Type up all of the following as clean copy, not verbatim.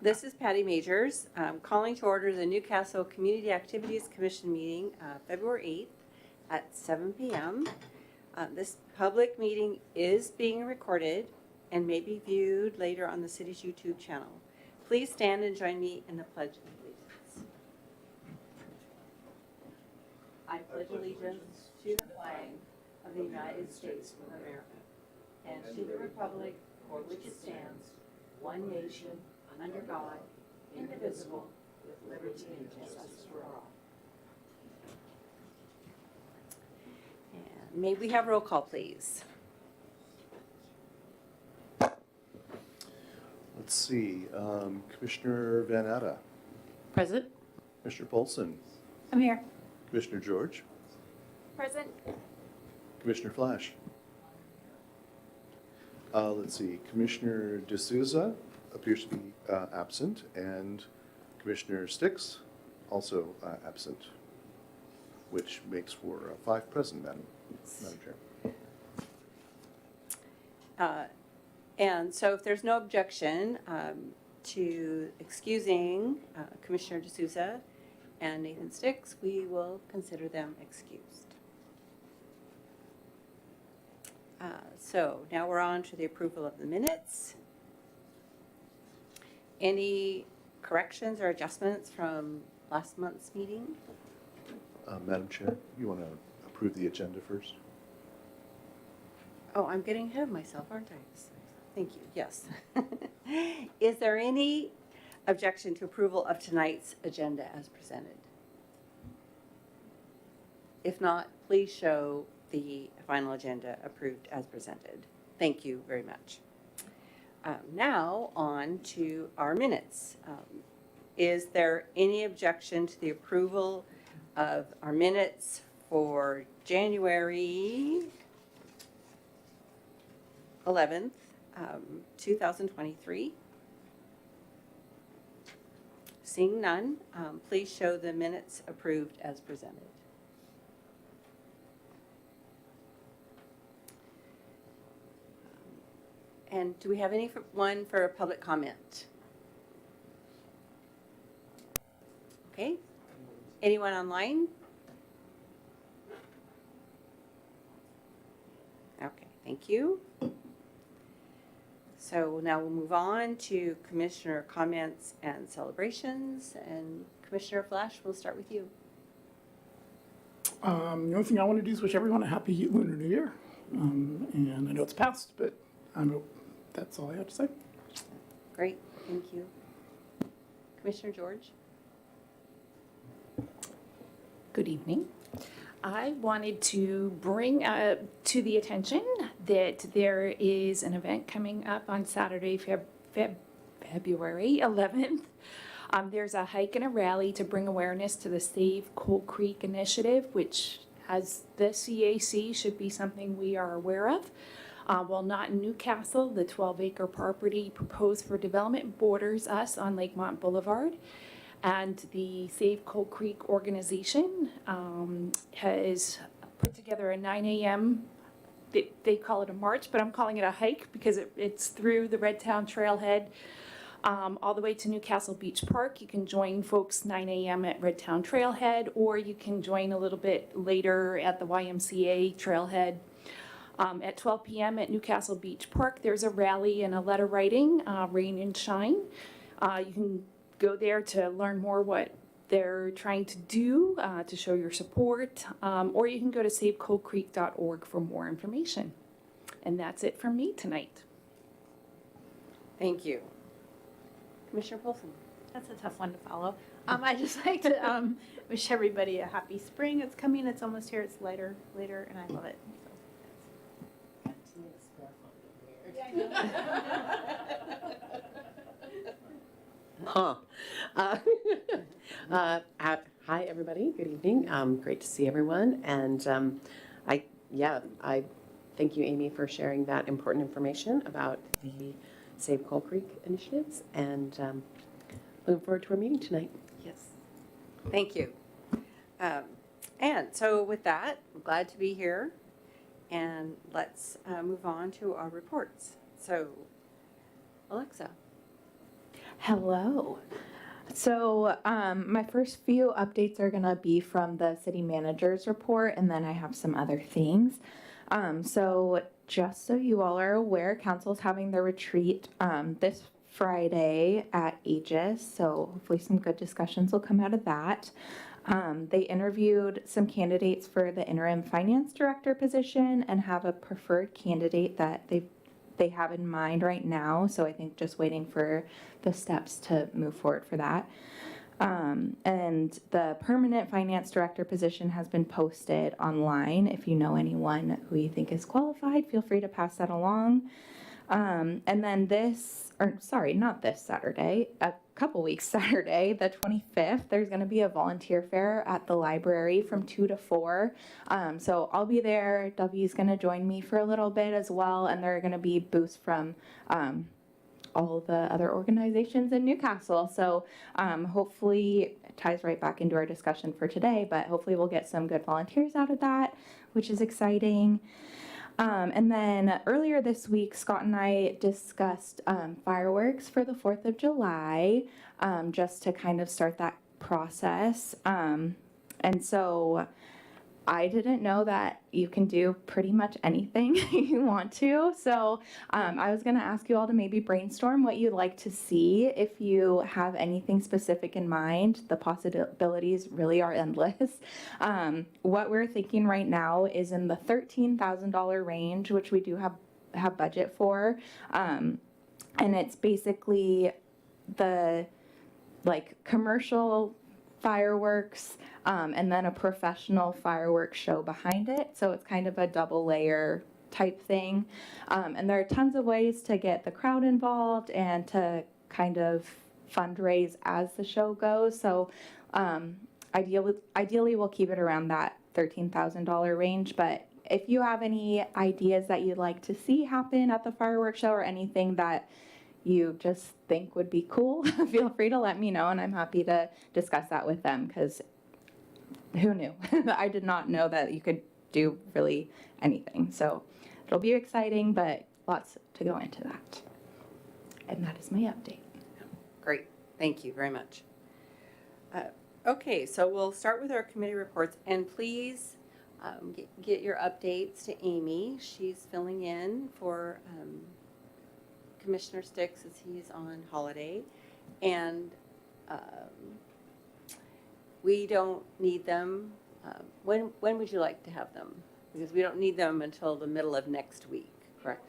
This is Patty Majors, calling to order the Newcastle Community Activities Commission meeting, February 8th at 7 p.m. This public meeting is being recorded and may be viewed later on the city's YouTube channel. Please stand and join me in the Pledge of Allegiance. I pledge allegiance to the flag of the United States of America and to the republic for which it stands, one nation, under God, indivisible, with liberty and justice for all. And may we have roll call, please? Let's see, Commissioner Van Atta, Present. Commissioner Polson, I'm here. Commissioner George, Present. Commissioner Flash. Let's see, Commissioner D'Souza appears to be absent, and Commissioner Sticks also absent, which makes for 5 present, Madam Chair. And so if there's no objection to excusing Commissioner D'Souza and Nathan Sticks, we will consider them excused. So now we're on to the approval of the minutes. Any corrections or adjustments from last month's meeting? Madam Chair, you want to approve the agenda first? Oh, I'm getting ahead of myself, aren't I? Thank you, yes. Is there any objection to approval of tonight's agenda as presented? If not, please show the final agenda approved as presented. Thank you very much. Now on to our minutes. Is there any objection to the approval of our minutes for January 11th, 2023? Seeing none, please show the minutes approved as presented. And do we have anyone for a public comment? Okay. Anyone online? Okay, thank you. So now we'll move on to Commissioner comments and celebrations. And Commissioner Flash, we'll start with you. The only thing I want to do is wish everyone a happy Lunar New Year. And I know it's past, but that's all I have to say. Great, thank you. Commissioner George? Good evening. I wanted to bring to the attention that there is an event coming up on Saturday, February 11th. There's a hike and a rally to bring awareness to the Save Coal Creek initiative, which as the CAC should be something we are aware of. While not in Newcastle, the 12-acre property proposed for development borders us on Lakemont Boulevard. And the Save Coal Creek organization has put together a 9 a.m., they call it a march, but I'm calling it a hike because it's through the Redtown Trailhead all the way to Newcastle Beach Park. You can join folks 9 a.m. at Redtown Trailhead, or you can join a little bit later at the YMCA Trailhead. At 12 p.m. at Newcastle Beach Park, there's a rally and a letter writing, Rain and Shine. You can go there to learn more what they're trying to do to show your support, or you can go to savecoalcreek.org for more information. And that's it from me tonight. Thank you. Commissioner Polson? That's a tough one to follow. I just like to wish everybody a happy spring. It's coming. It's almost here. It's later, and I love it. Hi, everybody. Good evening. Great to see everyone. And I thank you, Amy, for sharing that important information about the Save Coal Creek initiatives. And looking forward to our meeting tonight. Yes. Thank you. And so with that, I'm glad to be here. And let's move on to our reports. So, Alexa. Hello. So, my first few updates are gonna be from the city manager's report, and then I have some other things. So just so you all are aware, council's having their retreat, this Friday at Aegis, so hopefully some good discussions will come out of that. They interviewed some candidates for the interim finance director position and have a preferred candidate that they have in mind right now. So I think just waiting for the steps to move forward for that. And the permanent finance director position has been posted online. If you know anyone who you think is qualified, feel free to pass that along. And then not this Saturday, a couple weeks Saturday, the 25th, there's going to be a volunteer fair at the library from 2 to 4. So I'll be there. W's going to join me for a little bit as well. And there are going to be booths from all the other organizations in Newcastle. So hopefully it ties right back into our discussion for today, but hopefully we'll get some good volunteers out of that, which is exciting. And then earlier this week, Scott and I discussed fireworks for the 4th of July, just to kind of start that process. And so I didn't know that you can do pretty much anything you want to. So I was going to ask you all to maybe brainstorm what you'd like to see. If you have anything specific in mind, the possibilities really are endless. What we're thinking right now is in the $13,000 range, which we do have budget for. And it's basically the commercial fireworks, and then a professional fireworks show behind it. So it's kind of a double layer type thing. And there are tons of ways to get the crowd involved and to kind of fundraise as the show goes. So ideally we'll keep it around that $13,000 range. But if you have any ideas that you'd like to see happen at the fireworks show or anything that you just think would be cool, feel free to let me know, and I'm happy to discuss that with them, because who knew? I did not know that you could do really anything. So it'll be exciting, but lots to go into that. And that is my update. Great, thank you very much. Okay, so we'll start with our committee reports, and please get your updates to Amy. She's filling in for Commissioner Sticks as he's on holiday, and we don't need them. When would you like to have them? Because we don't need them until the middle of next week, correct?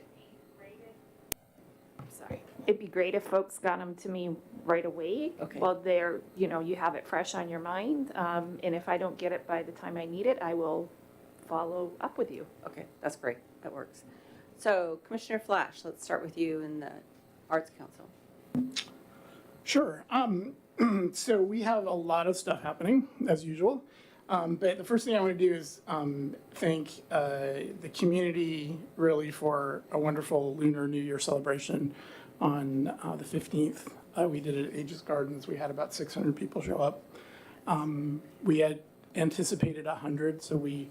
Sorry. It'd be great if folks got them to me right away. Okay. Well, you have it fresh on your mind. And if I don't get it by the time I need it, I will follow up with you. Okay, that's great. That works. So Commissioner Flash, let's start with you in the Arts Council. Sure. So we have a lot of stuff happening, as usual. But the first thing I want to do is thank the community really for a wonderful Lunar New Year celebration on the 15th. We did it at Aegis Gardens. We had about 600 people show up. We had anticipated 100, so we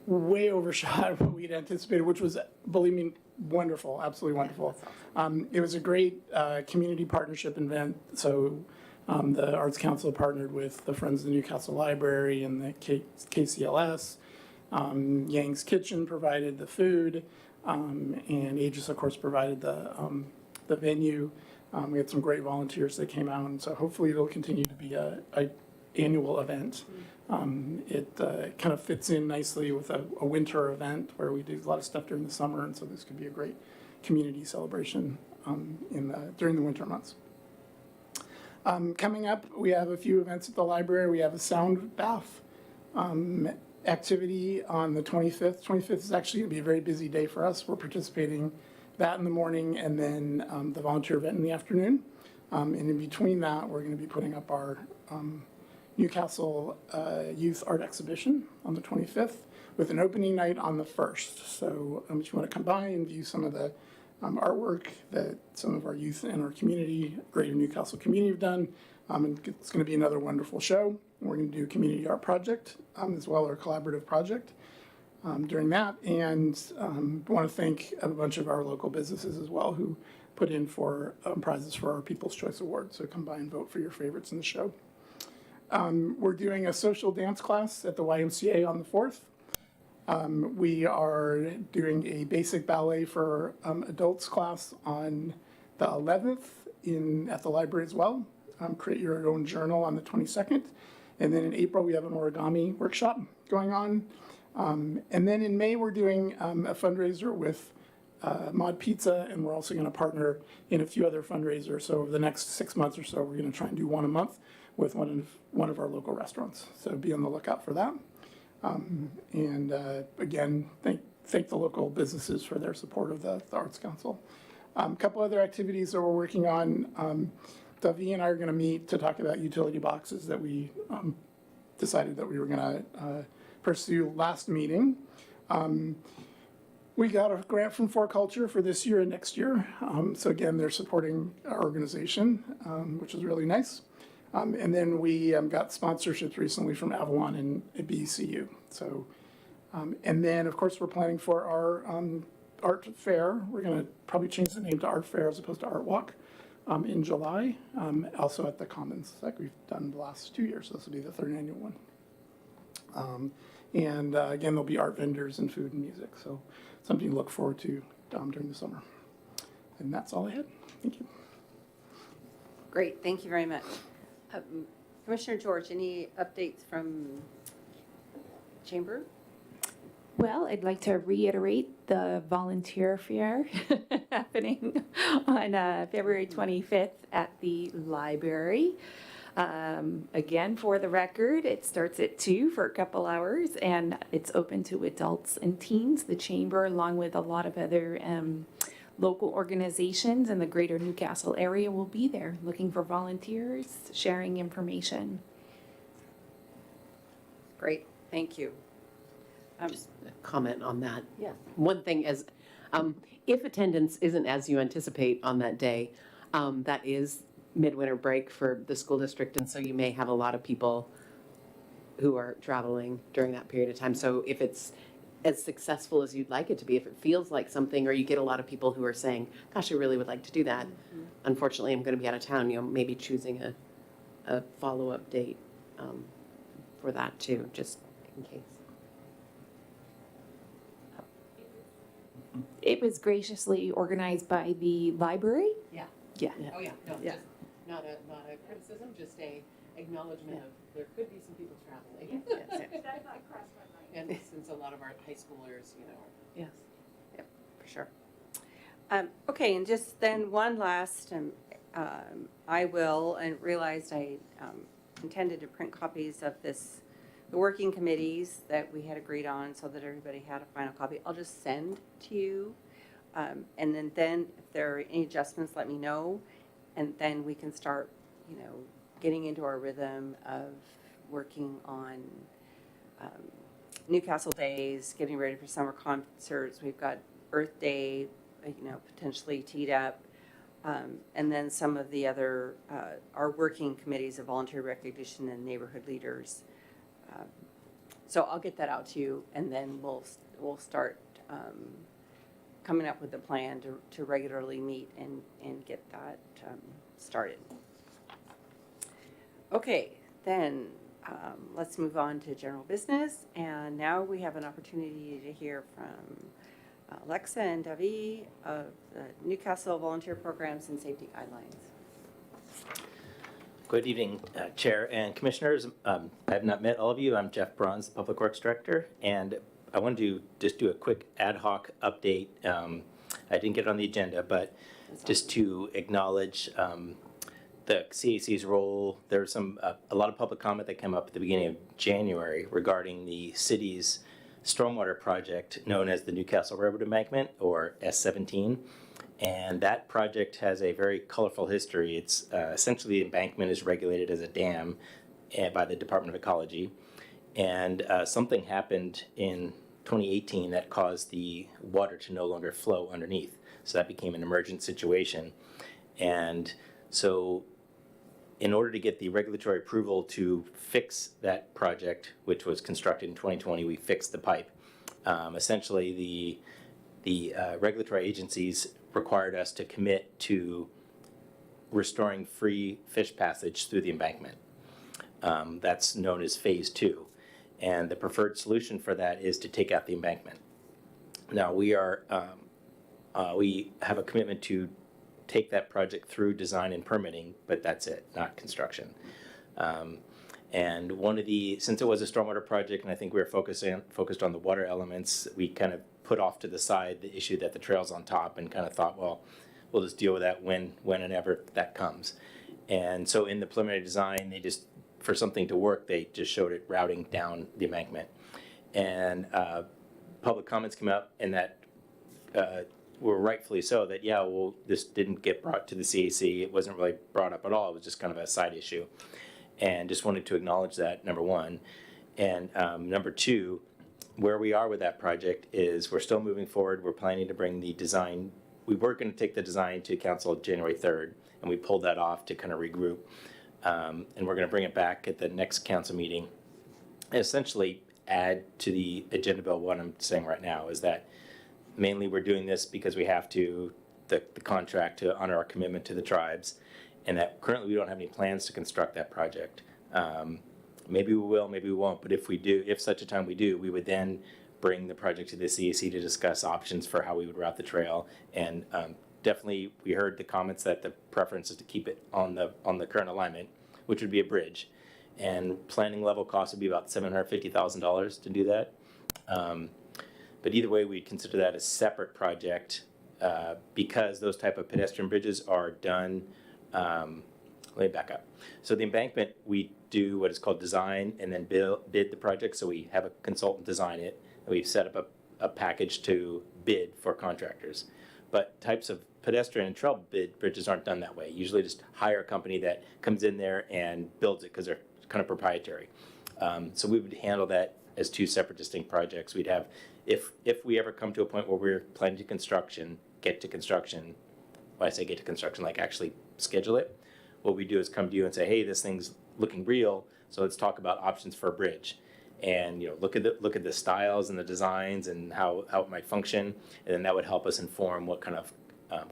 way overshot what we'd anticipated, which was, believe me, wonderful, absolutely wonderful. It was a great community partnership event. So the Arts Council partnered with the Friends of the Newcastle Library and the KCLS. Yang's Kitchen provided the food, and Aegis, of course, provided the venue. We had some great volunteers that came out, and so hopefully it'll continue to be a annual event. It kind of fits in nicely with a winter event where we do a lot of stuff during the summer, and so this could be a great community celebration during the winter months. Coming up, we have a few events at the library. We have a sound bath activity on the 25th. 25th is actually going to be a very busy day for us. We're participating that in the morning and then the volunteer event in the afternoon. And in between that, we're going to be putting up our Newcastle Youth Art Exhibition on the 25th with an opening night on the 1st. So if you want to come by and view some of the artwork that some of our youth in our community, Greater Newcastle community, have done. And it's going to be another wonderful show. We're going to do a community art project as well, or a collaborative project during that. And I want to thank a bunch of our local businesses as well who put in for prizes for our People's Choice Award. So come by and vote for your favorites in the show. We're doing a social dance class at the YMCA on the 4th. We are doing a basic ballet for adults class on the 11th at the library as well. Create your own journal on the 22nd. And then in April, we have an origami workshop going on. And then in May, we're doing a fundraiser with Mod Pizza, and we're also going to partner in a few other fundraisers. So over the next 6 months or so, we're going to try and do one a month with one of our local restaurants. So be on the lookout for that. Again, thank the local businesses for their support of the Arts Council. A couple other activities that we're working on. Davi and I are going to meet to talk about utility boxes that we decided that we were going to pursue last meeting. We got a grant from For Culture for this year and next year. So again, they're supporting our organization, which is really nice. And then we got sponsorships recently from Avalon and BCU. So, and then of course we're planning for our art fair. We're going to probably change the name to Art Fair as opposed to Art Walk in July. Also at the Commons, like we've done the last 2 years. So this will be the 3rd annual one. Again, there'll be art vendors and food and music. So something to look forward to during the summer. And that's all I had. Thank you. Great, thank you very much. Commissioner George, any updates from Chamber? Well, I'd like to reiterate the volunteer fair happening on February 25th at the library. Again, for the record, it starts at 2 for a couple hours, and it's open to adults and teens. The Chamber, along with a lot of other local organizations in the greater Newcastle area, will be there looking for volunteers, sharing information. Great, thank you. Just a comment on that. Yes. One thing is, if attendance isn't as you anticipate on that day, that is midwinter break for the school district, and so you may have a lot of people who are traveling during that period of time. So if it's as successful as you'd like it to be, if it feels like something, or you get a lot of people who are saying, gosh, I really would like to do that. Unfortunately, I'm going to be out of town, maybe choosing a follow-up date for that too, just in case. It was graciously organized by the library. Yeah. Yeah. Oh, yeah, no, Yeah. just not a criticism, just a acknowledgement of there could be some people traveling. That thought crossed my mind. And since a lot of our high schoolers, Yes, yep, for sure. Okay, and just then one last, I will, and realized I intended to print copies of the working committees that we had agreed on so that everybody had a final copy. I'll just send to you. And then if there are any adjustments, let me know. And then we can start, getting into our rhythm of working on Newcastle Days, getting ready for summer concerts. We've got Earth Day, potentially teed up. And then some of the other, our working committees of volunteer recognition and neighborhood leaders. So I'll get that out to you, and then we'll start coming up with a plan to regularly meet and get that started. Okay, then let's move on to general business. And now we have an opportunity to hear from Alexa and Davi of the Newcastle Volunteer Programs and Safety Guidelines. Good evening, Chair and Commissioners. I have not met all of you. I'm Jeff Bronze, the Public Works Director, and I wanted to just do a quick ad hoc update. I didn't get it on the agenda, but just to acknowledge the CAC's role. There's a lot of public comment that came up at the beginning of January regarding the city's stormwater project known as the Newcastle Railroad Embankment, or S17. And that project has a very colorful history. It's essentially the embankment is regulated as a dam by the Department of Ecology. And something happened in 2018 that caused the water to no longer flow underneath. So that became an emergent situation. And so in order to get the regulatory approval to fix that project, which was constructed in 2020, we fixed the pipe. Essentially, the regulatory agencies required us to commit to restoring free fish passage through the embankment. That's known as Phase 2. And the preferred solution for that is to take out the embankment. Now, we have a commitment to take that project through design and permitting, but that's it, not construction. And since it was a stormwater project, and I think we were focused on the water elements, we kind of put off to the side the issue that the trail's on top and kind of thought, well, we'll just deal with that when and ever that comes. And so in the preliminary design, for something to work, they just showed it routing down the embankment. And public comments came up, and that were rightfully so, that, this didn't get brought to the CAC. It wasn't really brought up at all. It was just kind of a side issue. And just wanted to acknowledge that, number one. And number two, where we are with that project is we're still moving forward. We're planning to bring the design. We were going to take the design to council January 3rd, and we pulled that off to kind of regroup. And we're going to bring it back at the next council meeting and essentially add to the agenda bill. What I'm saying right now is that mainly we're doing this because we have to, the contract to honor our commitment to the tribes, and that currently we don't have any plans to construct that project. Maybe we will, maybe we won't, but if we do, if such a time we do, we would then bring the project to the CAC to discuss options for how we would route the trail. And definitely, we heard the comments that the preference is to keep it on the current alignment, which would be a bridge. And planning level cost would be about $750,000 to do that. But either way, we'd consider that a separate project because those type of pedestrian bridges are done. Let me back up. So the embankment, we do what is called design and then bid the project. So we have a consultant design it, and we've set up a package to bid for contractors. But types of pedestrian and trail bid bridges aren't done that way. Usually just hire a company that comes in there and builds it because they're kind of proprietary. So we would handle that as two separate distinct projects. We'd have, if we ever come to a point where we're planning to get to construction, when I say get to construction, like actually schedule it, what we do is come to you and say, hey, this thing's looking real, so let's talk about options for a bridge. And look at the styles and the designs and how it might function, and then that would help us inform what kind of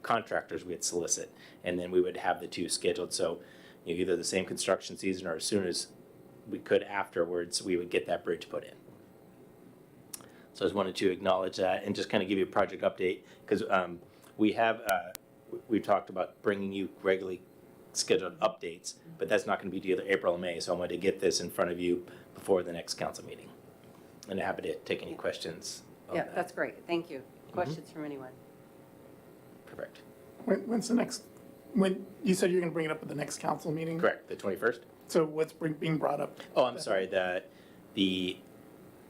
contractors we'd solicit, and then we would have the two scheduled. So either the same construction season or as soon as we could afterwards, we would get that bridge put in. So I just wanted to acknowledge that and just kind of give you a project update because we've talked about bringing you regularly scheduled updates, but that's not going to be either April or May. So I wanted to get this in front of you before the next council meeting. And I'm happy to take any questions. Yeah, that's great. Thank you. Questions from anyone? Perfect. When's the next, when, you said you're going to bring it up at the next council meeting? Correct, the 21st? So what's being brought up? Oh, I'm sorry, the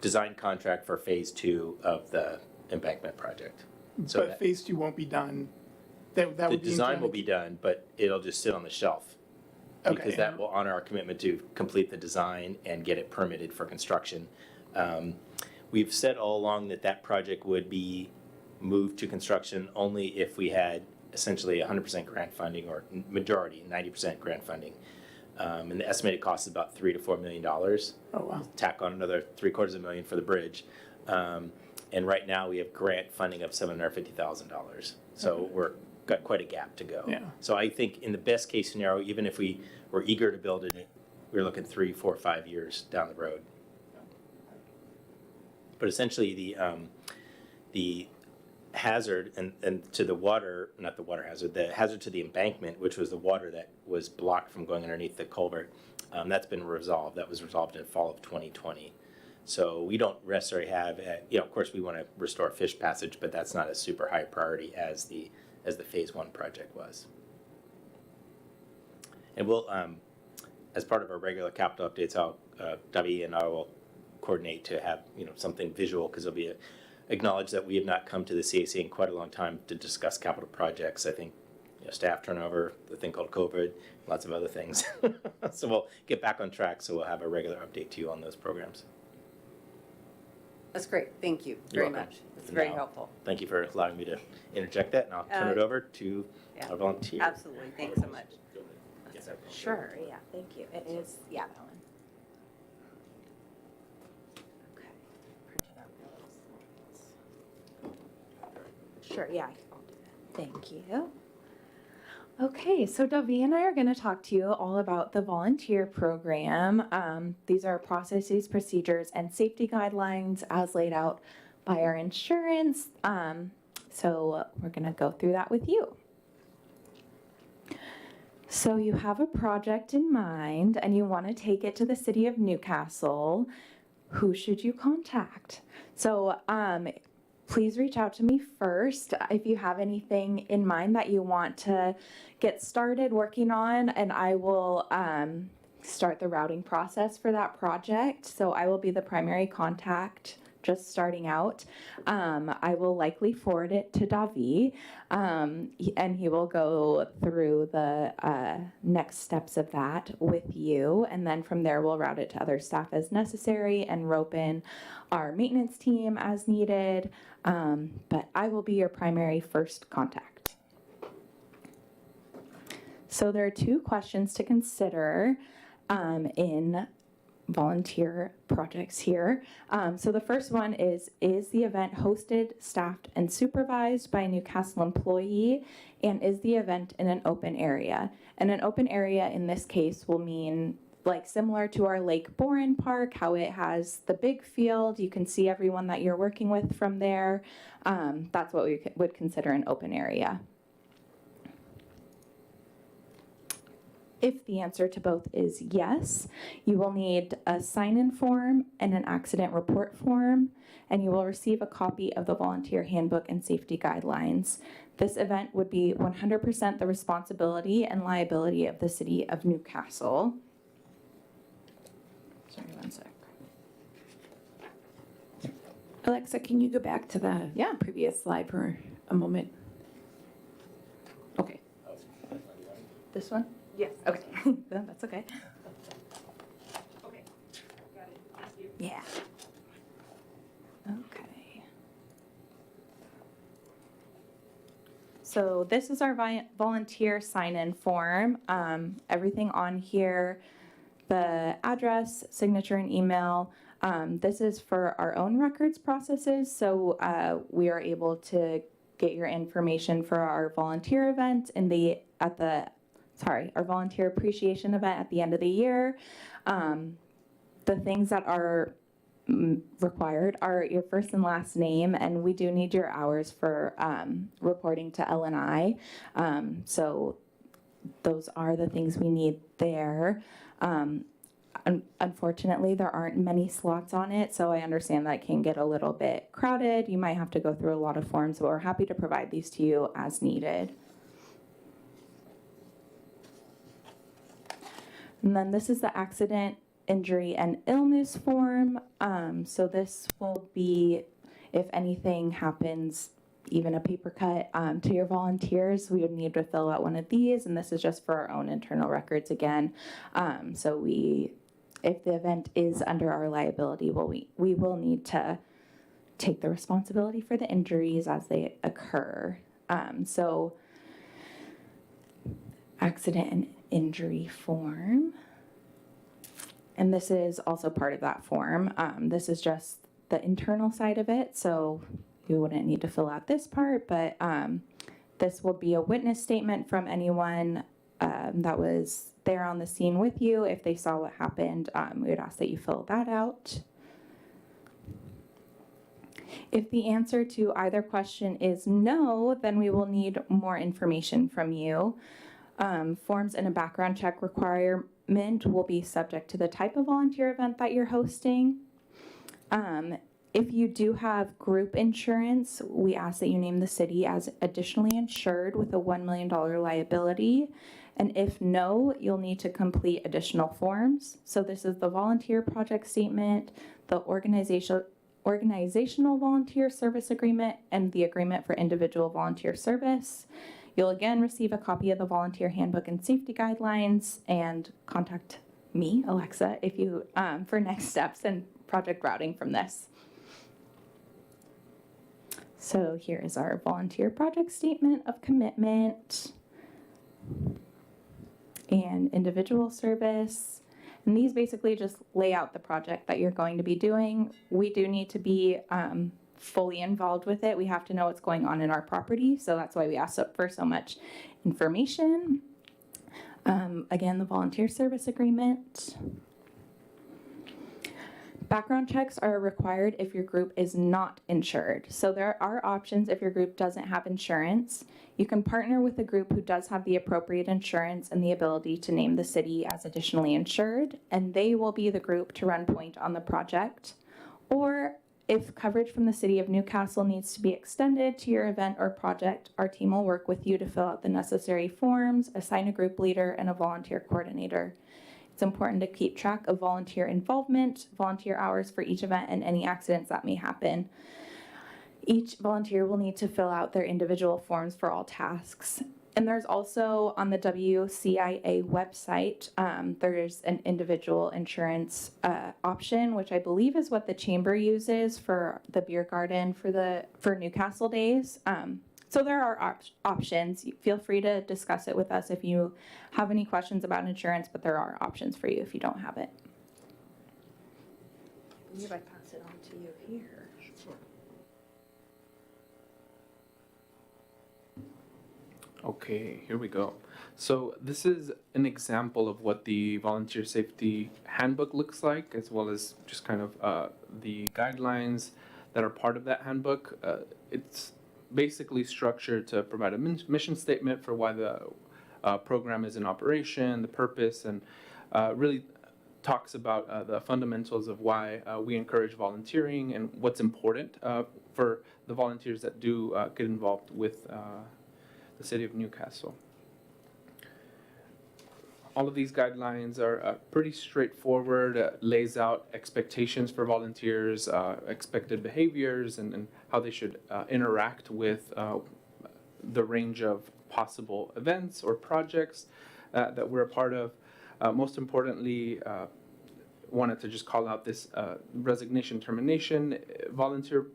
design contract for Phase 2 of the embankment project. So But phase 2 won't be done. That the would be design intended- will be done, but it'll just sit on the shelf. Because Okay. that will honor our commitment to complete the design and get it permitted for construction. We've said all along that project would be moved to construction only if we had essentially 100% grant funding or majority, 90% grant funding. And the estimated cost is about $3 to $4 million. Oh, wow. Tack on another $750,000 for the bridge. And right now we have grant funding of $750,000. So we're got quite a gap to go. Yeah. So I think in the best case scenario, even if we were eager to build it, we're looking 3, 4, 5 years down the road. But essentially the hazard and to the water, not the water hazard, the hazard to the embankment, which was the water that was blocked from going underneath the culvert, that's been resolved. That was resolved in fall of 2020. So we don't necessarily have, of course we want to restore fish passage, but that's not a super high priority as the Phase 1 project was. And we'll, as part of our regular capital updates, Debbie and I will coordinate to have something visual because there'll be acknowledge that we have not come to the CAC in quite a long time to discuss capital projects. I think staff turnover, the thing called COVID, lots of other things. So we'll get back on track. So we'll have a regular update to you on those programs. That's great. Thank you You're very welcome. much. That's very Now, helpful. Thank you for allowing me to interject that, and I'll turn it over to our volunteer. Absolutely. Thanks so much. Sure, yeah, thank you. It is, yeah, that one. Okay. Print it out. Sure, yeah, I'll do that. Thank you. Okay, so Davi and I are going to talk to you all about the volunteer program. These are processes, procedures, and safety guidelines as laid out by our insurance. So we're going to go through that with you. So you have a project in mind and you want to take it to the city of Newcastle. Who should you contact? So please reach out to me first if you have anything in mind that you want to get started working on, and I will start the routing process for that project. So I will be the primary contact just starting out. I will likely forward it to Davi, and he will go through the next steps of that with you. And then from there, we'll route it to other staff as necessary and rope in our maintenance team as needed. But I will be your primary first contact. So there are 2 questions to consider in volunteer projects here. So the first one is the event hosted, staffed, and supervised by a Newcastle employee? And is the event in an open area? And an open area in this case will mean like similar to our Lake Boren Park, how it has the big field. You can see everyone that you're working with from there. That's what we would consider an open area. If the answer to both is yes, you will need a sign-in form and an accident report form, and you will receive a copy of the volunteer handbook and safety guidelines. This event would be 100% the responsibility and liability of the city of Newcastle. Sorry, one sec. Alexa, can you go back to the previous slide for a moment? Okay. This one? Yes. Okay, that's okay. Okay. Got it. Thank you. Yeah. Okay. So this is our volunteer sign-in form. Everything on here, the address, signature, and email. This is for our own records processes, so we are able to get your information for our volunteer event our volunteer appreciation event at the end of the year. The things that are required are your first and last name, and we do need your hours for reporting to L&I. So those are the things we need there. Unfortunately, there aren't many slots on it, so I understand that can get a little bit crowded. You might have to go through a lot of forms, but we're happy to provide these to you as needed. And then this is the accident, injury, and illness form. So this will be if anything happens, even a paper cut to your volunteers, we would need to fill out one of these. And this is just for our own internal records again. So if the event is under our liability, we will need to take the responsibility for the injuries as they occur. So accident and injury form. And this is also part of that form. This is just the internal side of it, so you wouldn't need to fill out this part, but this will be a witness statement from anyone that was there on the scene with you. If they saw what happened, we would ask that you fill that out. If the answer to either question is no, then we will need more information from you. Forms and a background check requirement will be subject to the type of volunteer event that you're hosting. If you do have group insurance, we ask that you name the city as additionally insured with a $1 million liability. And if no, you'll need to complete additional forms. So this is the volunteer project statement, the organizational volunteer service agreement, and the agreement for individual volunteer service. You'll again receive a copy of the volunteer handbook and safety guidelines, and contact me, Alexa, if you for next steps and project routing from this. So here is our volunteer project statement of commitment and individual service. And these basically just lay out the project that you're going to be doing. We do need to be fully involved with it. We have to know what's going on in our property. So that's why we ask for so much information. Again, the volunteer service agreement. Background checks are required if your group is not insured. So there are options if your group doesn't have insurance. You can partner with a group who does have the appropriate insurance and the ability to name the city as additionally insured, and they will be the group to run point on the project. Or if coverage from the city of Newcastle needs to be extended to your event or project, our team will work with you to fill out the necessary forms, assign a group leader, and a volunteer coordinator. It's important to keep track of volunteer involvement, volunteer hours for each event, and any accidents that may happen. Each volunteer will need to fill out their individual forms for all tasks. And there's also on the WCIA website, there's an individual insurance option, which I believe is what the chamber uses for the beer garden for Newcastle Days. So there are options. Feel free to discuss it with us if you have any questions about insurance, but there are options for you if you don't have it. I believe I pass it on to you here. Okay, here we go. So this is an example of what the volunteer safety handbook looks like, as well as just kind of the guidelines that are part of that handbook. It's basically structured to provide a mission statement for why the program is in operation, the purpose, and really talks about the fundamentals of why we encourage volunteering and what's important for the volunteers that do get involved with the city of Newcastle. All of these guidelines are pretty straightforward, lays out expectations for volunteers, expected behaviors, and how they should interact with the range of possible events or projects that we're a part of. Most importantly, wanted to just call out this resignation termination. Volunteer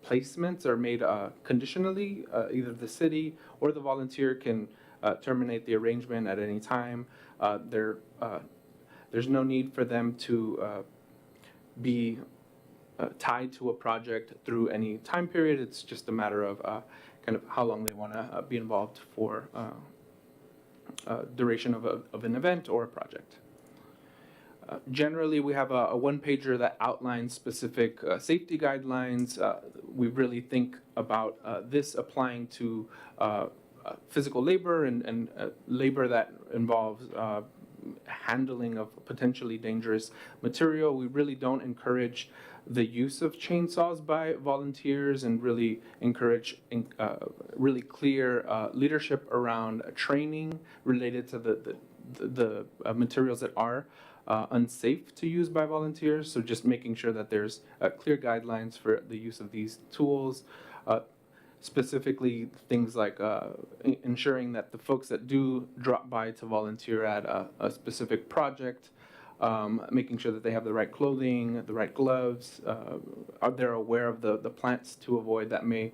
placements are made conditionally. Either the city or the volunteer can terminate the arrangement at any time. There's no need for them to be tied to a project through any time period. It's just a matter of kind of how long they want to be involved for duration of an event or a project. Generally, we have a one-pager that outlines specific safety guidelines. We really think about this applying to physical labor and labor that involves handling of potentially dangerous material. We really don't encourage the use of chainsaws by volunteers and really encourage really clear leadership around training related to the materials that are unsafe to use by volunteers. So just making sure that there's clear guidelines for the use of these tools. Specifically things like ensuring that the folks that do drop by to volunteer at a specific project, making sure that they have the right clothing, the right gloves, they're aware of the plants to avoid that may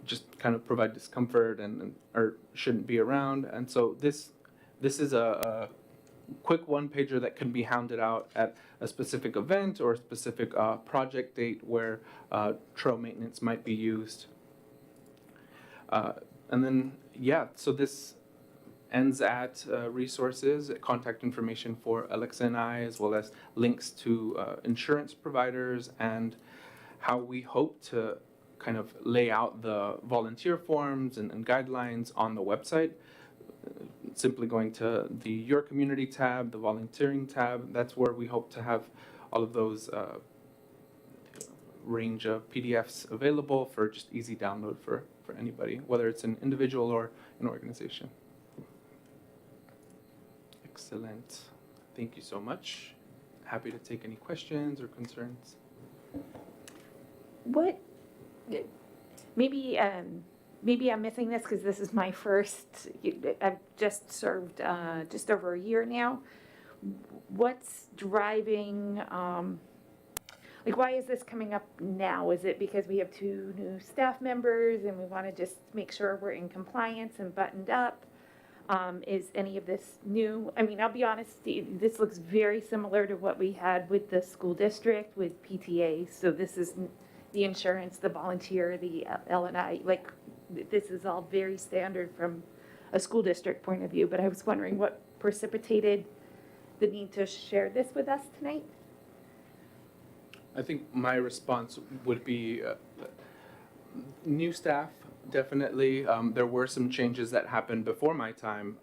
just kind of provide discomfort and or shouldn't be around. And so this is a quick one-pager that can be hounded out at a specific event or a specific project date where trail maintenance might be used. And then, yeah, so this ends at resources, contact information for Alexa and I, as well as links to insurance providers and how we hope to kind of lay out the volunteer forms and guidelines on the website. Simply going to the Your Community tab, the Volunteering tab, that's where we hope to have all of those range of PDFs available for just easy download for anybody, whether it's an individual or an organization. Excellent. Thank you so much. Happy to take any questions or concerns. What, maybe I'm missing this because this is my first, I've just served just over a year now. What's driving, like why is this coming up now? Is it because we have 2 new staff members and we want to just make sure we're in compliance and buttoned up? Is any of this new? I mean, I'll be honest, this looks very similar to what we had with the school district with PTA. So this is the insurance, the volunteer, the L&I, like, this is all very standard from a school district point of view, but I was wondering what precipitated the need to share this with us tonight? I think my response would be new staff, definitely. There were some changes that happened before my time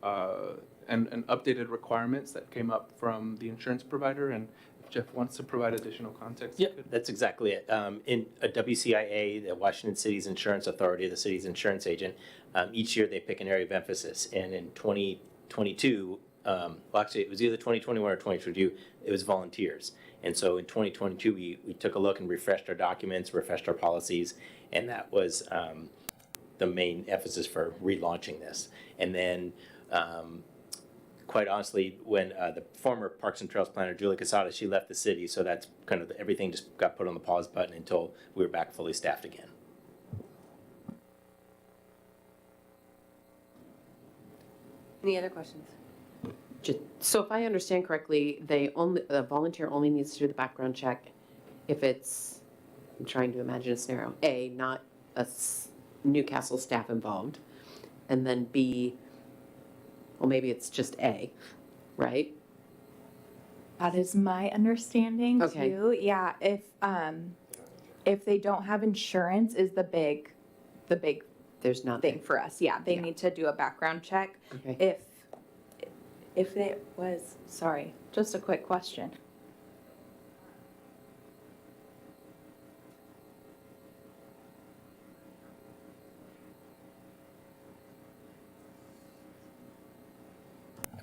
and updated requirements that came up from the insurance provider. And if Jeff wants to provide additional context, he Yeah, could. that's exactly it. In a WCIA, the Washington City's Insurance Authority, the city's insurance agent, each year they pick an area of emphasis. And in 2022, well, actually, it was either 2021 or 2022, it was volunteers. And so in 2022, we took a look and refreshed our documents, refreshed our policies, and that was the main emphasis for relaunching this. And then, quite honestly, when the former Parks and Trails planner, Julie Casada, she left the city, so that's kind of, everything just got put on the pause button until we were back fully staffed again. Any other questions? So if I understand correctly, the volunteer only needs to do the background check if it's, I'm trying to imagine a scenario, A, not a Newcastle staff involved, and then B, well, maybe it's just A, right? That is my understanding Okay. too. Yeah, if they don't have insurance is the big There's not. thing for us. Yeah, they Yeah. need to do a background check. Okay. If it was, sorry, just a quick question.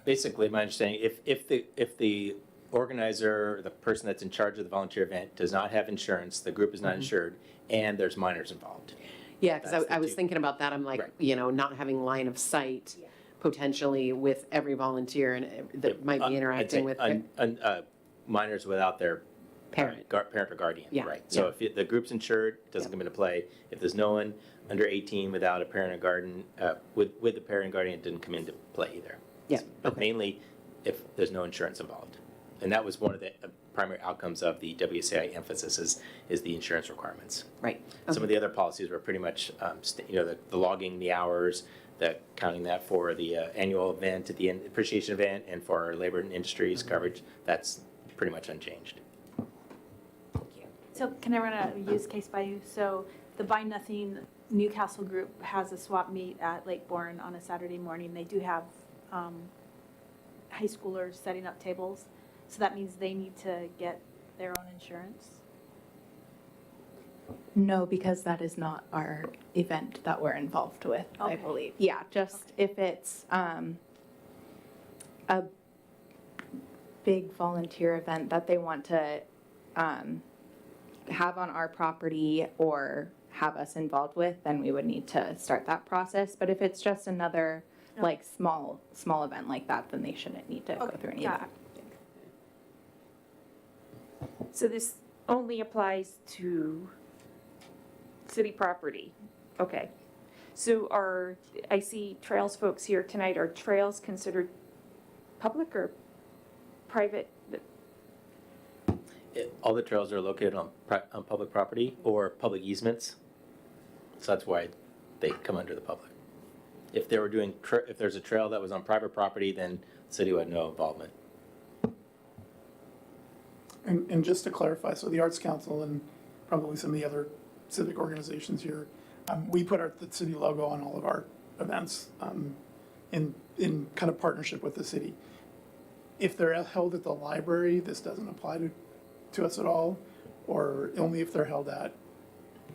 Basically, my understanding, if the organizer, the person that's in charge of the volunteer event does not have insurance, the group is not insured, and there's minors involved. Yeah, because That's the I was two. thinking about that. I'm like, Right. not having line of sight potentially with every volunteer and that might be I'd interacting say with minors without their parent. parent or guardian, Yeah, right? So yeah. if the group's insured, it doesn't Yeah. come into play. If there's no one under 18 without a parent or guardian, with the parent and guardian, it didn't come into play either. Yeah, But okay. mainly if there's no insurance involved. And that was one of the primary outcomes of the WCI emphasis is the insurance requirements. Right. Some of the other policies were pretty much, the logging, the hours, the counting that for the annual event, at the end, appreciation event, and for our labor and industries coverage, that's pretty much unchanged. So can I run a use case by you? So the Buy Nothing Newcastle group has a swap meet at Lake Bourne on a Saturday morning. They do have high schoolers setting up tables. So that means they need to get their own insurance. No, because that is not our event that we're involved with, I Okay. believe. Yeah, just if it's a big volunteer event that they want to have on our property or have us involved with, then we would need to start that process. But if it's just another like small event like that, then they shouldn't need to go through any of got that. So this only applies to city property? Okay. So I see trails folks here tonight, are trails considered public or private? All the trails are located on public property or public easements. So that's why they come under the public. If they were doing, if there's a trail that was on private property, then the city would have no involvement. And just to clarify, so the Arts Council and probably some of the other civic organizations here, we put the city logo on all of our events in kind of partnership with the city. If they're held at the library, this doesn't apply to us at all, or only if they're held at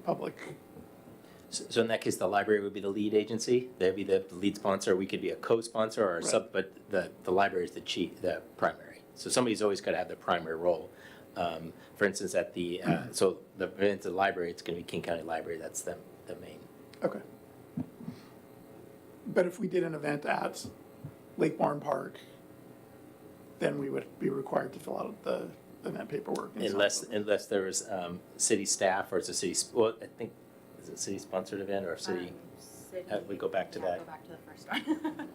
public. So in that case, the library would be the lead agency, they'd be the lead sponsor, we could be a co-sponsor or a sub, but the library is the primary. So somebody's always got to have the primary role. For instance, at the, so the event at the library, it's going to be King County Library, that's the main. Okay. But if we did an event at Lake Bourne Park, then we would be required to fill out the event paperwork. and stuff. Unless there was city staff or it's a city, well, I think, is it a city-sponsored event or a city? We go back to that. Go back to the first one.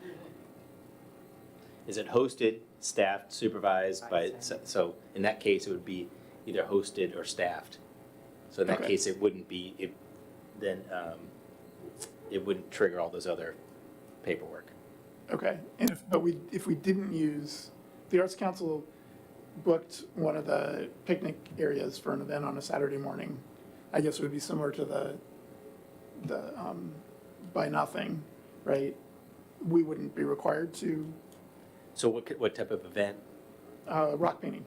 Is it hosted, staffed, supervised by, so in that case, it would be either hosted or staffed. So in that Okay. case, it wouldn't be, then it wouldn't trigger all those other paperwork. Okay, and if we didn't use, the Arts Council booked one of the picnic areas for an event on a Saturday morning, I guess it would be similar to the Buy Nothing, right? We wouldn't be required to, So what type of event? rock painting.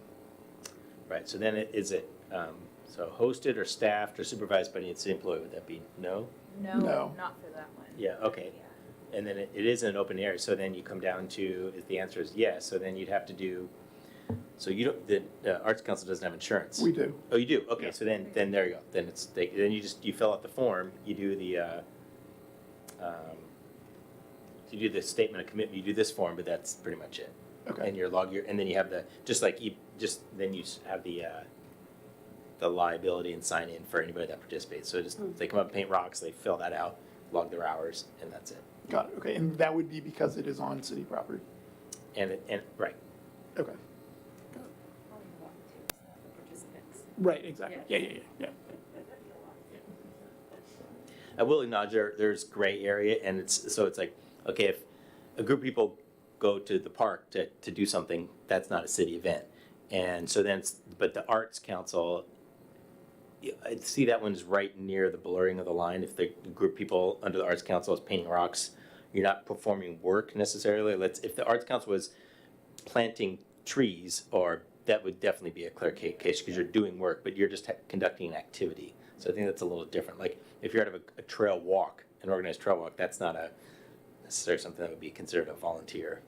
Right, so then is it, so hosted or staffed or supervised by any city employee, would that be no? No. Not for that one. Yeah, okay. And then it is an open area, so then you come down to, if the answer is yes, so then you'd have to do, so you don't, the Arts Council doesn't have insurance. We do. Oh, you do? Okay, Yeah. so then there you go. Then then you fill out the form, you do the statement of commitment, you do this form, but that's pretty much it. Okay. And and then you have then you have the liability and sign in for anybody that participates. So they come up and paint rocks, they fill that out, log their hours, and that's it. Got it, okay, and that would be because it is on city property? Right. Okay. Right, exactly, yeah. I will acknowledge there's gray area, and it's like, okay, if a group of people go to the park to do something, that's not a city event. And so then but the Arts Council, I see that one's right near the blurring of the line. If the group of people under the Arts Council is painting rocks, you're not performing work necessarily. If the Arts Council was planting trees, that would definitely be a clear case because you're doing work, but you're just conducting an activity. So I think that's a little different. Like if you're out of a trail walk, an organized trail walk, that's not necessarily something that would be considered a volunteer.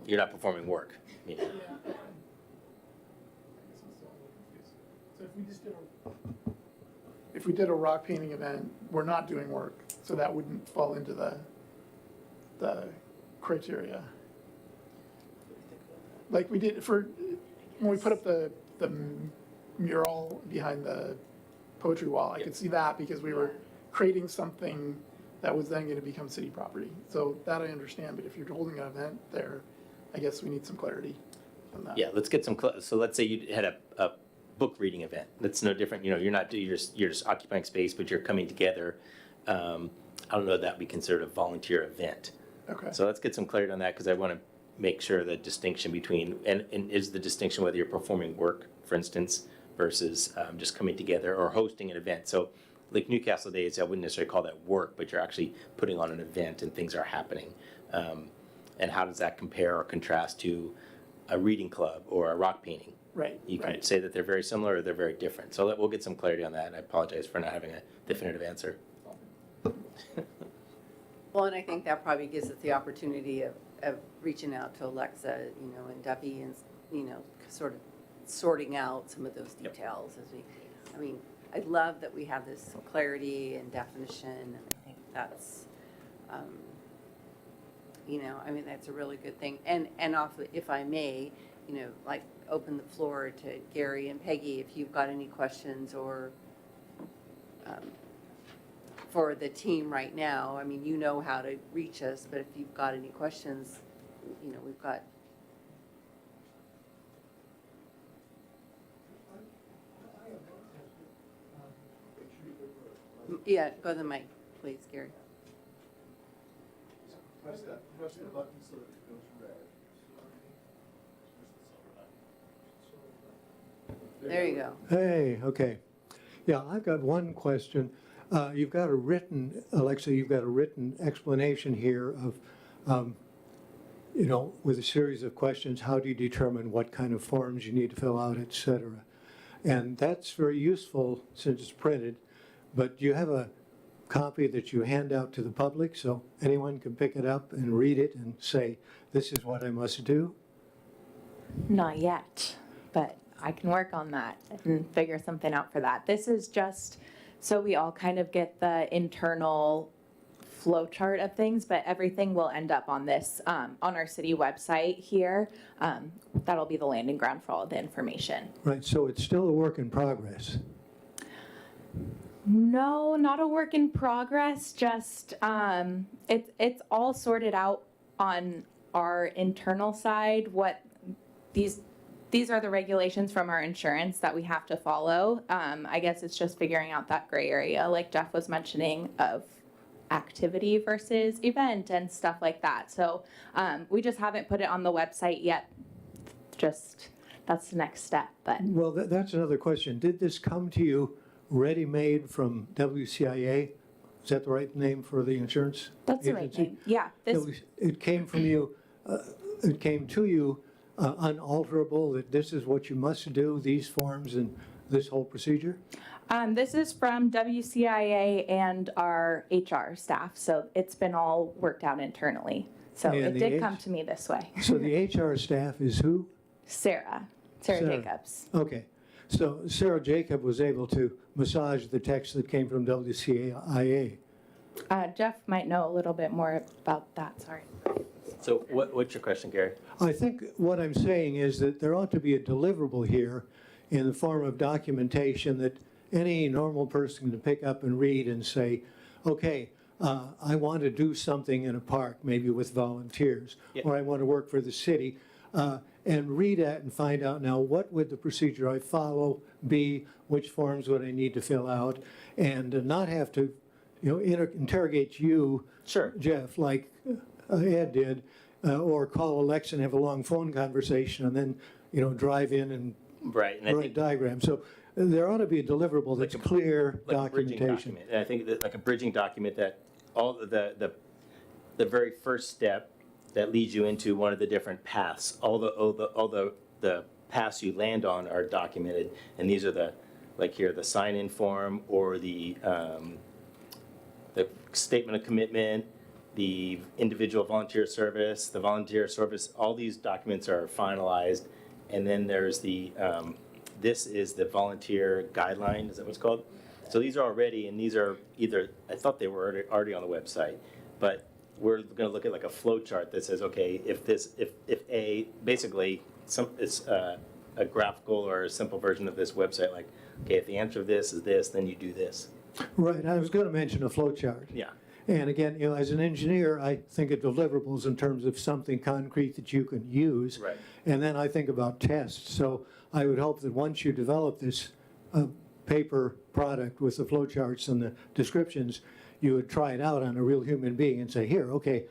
You're not performing work. You know. So if we did a rock painting event, we're not doing work, so that wouldn't fall into the criteria. Like we did when we put up the mural behind the poetry wall, I could see that because we were creating something that was then gonna become city property. So that I understand, but if you're holding an event there, I guess we need some clarity on that. Yeah, let's get some. So let's say you had a book reading event. That's no different. You know, you're just occupying space, but you're coming together. I don't know if that would be considered a volunteer event. Okay. So let's get some clarity on that because I want to make sure the distinction between and is the distinction whether you're performing work, for instance, versus just coming together or hosting an event. So like Newcastle Days, I wouldn't necessarily call that work, but you're actually putting on an event and things are happening. And how does that compare or contrast to a reading club or a rock painting? Right. You can right. say that they're very similar or they're very different. So we'll get some clarity on that. And I apologize for not having a definitive answer. Well, and I think that probably gives us the opportunity of reaching out to Alexa, and Duffy and, sort of sorting out some of those Yep. details I love that we have this clarity and definition, and I think that's, that's a really good thing. And also, if I may, like open the floor to Gary and Peggy if you've got any questions or for the team right now. I mean, you know how to reach us, but if you've got any questions, we've got. Yeah, go to the mic, please, Gary. Press the button so that it goes red. There you go. Hey, okay. Yeah, I've got one question. You've got a written, Alexa, you've got a written explanation here of, with a series of questions, how do you determine what kind of forms you need to fill out, et cetera. And that's very useful since it's printed, but do you have a copy that you hand out to the public so anyone can pick it up and read it and say, this is what I must do? Not yet, but I can work on that and figure something out for that. This is just so we all kind of get the internal flow chart of things, but everything will end up on this, on our city website here. That'll be the landing ground for all the information. Right, so it's still a work in progress. No, not a work in progress, just it's all sorted out on our internal side, what these these are the regulations from our insurance that we have to follow. I guess it's just figuring out that gray area, like Jeff was mentioning, of activity versus event and stuff like that. So we just haven't put it on the website yet. Just, that's the next step, but. Well, that's another question. Did this come to you ready-made from WCIA? Is that the right name for the insurance That's the right agency? name. Yeah, this, It came from you, it came to you unalterable, that this is what you must do, these forms and this whole procedure? this is from WCIA and our HR staff, so it's been all worked out internally. So And it the did H- come to me this way. So the HR staff is who? Sarah Sarah. Jacobs. Okay. So Sarah Jacob was able to massage the text that came from WCIA. Jeff might know a little bit more about that, sorry. So what's your question, Gary? I think what I'm saying is that there ought to be a deliverable here in the form of documentation that any normal person can pick up and read and say, okay, I want to do something in a park, maybe with volunteers, Yeah. or I want to work for the city, and read that and find out now what would the procedure I follow be, which forms would I need to fill out, and not have to, interrogate you, Sure. Jeff, like Ed did, or call Alexa and have a long phone conversation, and then, drive in and Right, and I write think diagrams. So there ought to be a deliverable that's clear like a bridging documentation. document. And I think that like a bridging document that all the very first step that leads you into one of the different paths, all the paths you land on are documented, and these are the sign-in form or the statement of commitment, the individual volunteer service, the volunteer service, all these documents are finalized. And then there's this is the volunteer guideline, is that what it's called? So these are already, and these are I thought they were already on the website, but we're gonna look at like a flow chart that says, okay, if it's a graphical or a simple version of this website, like, okay, if the answer of this is this, then you do this. Right, I was going to mention a flow chart. Yeah. And again, as an engineer, I think of deliverables in terms of something concrete that you can use. Right. And then I think about tests. So I would hope that once you develop this paper product with the flow charts and the descriptions, you would try it out on a real human being and say, here, okay,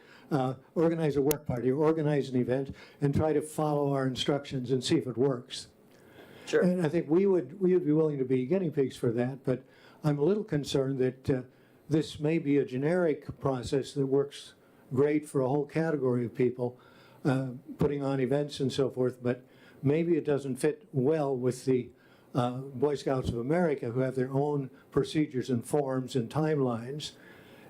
organize a work party or organize an event and try to follow our instructions and see if it works. Sure. And I think we would be willing to be guinea pigs for that, but I'm a little concerned that this may be a generic process that works great for a whole category of people, putting on events and so forth, but maybe it doesn't fit well with the Boy Scouts of America, who have their own procedures and forms and timelines.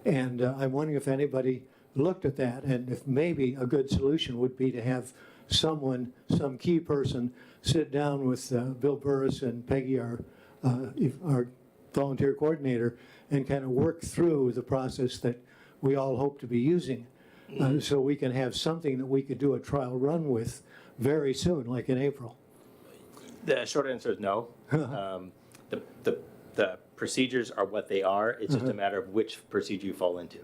And I'm wondering if anybody looked at that, and if maybe a good solution would be to have some key person, sit down with Bill Burris and Peggy, our volunteer coordinator, and kind of work through the process that we all hope to be using. So we can have something that we could do a trial run with very soon, like in April. The short answer is no. The procedures are what they are. It's just a matter of which procedure you fall into.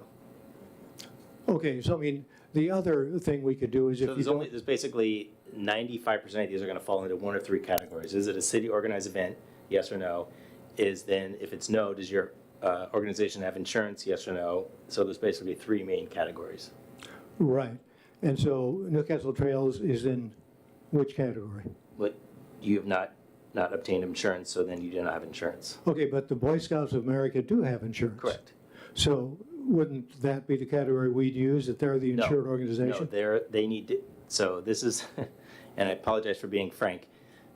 Okay, so I mean, the other thing we could do is if So you don't, there's basically 95% of these are going to fall into one or three categories. Is it a city organized event? Yes or no? If it's no, does your organization have insurance? Yes or no? So there's basically three main categories. right. And so Newcastle Trails is in which category? But you have not obtained insurance, so then you do not have insurance. Okay, but the Boy Scouts of America do have insurance. Correct. So wouldn't that be the category we'd use, that they're the No. insured No, organization? they need to, so this is, and I apologize for being frank,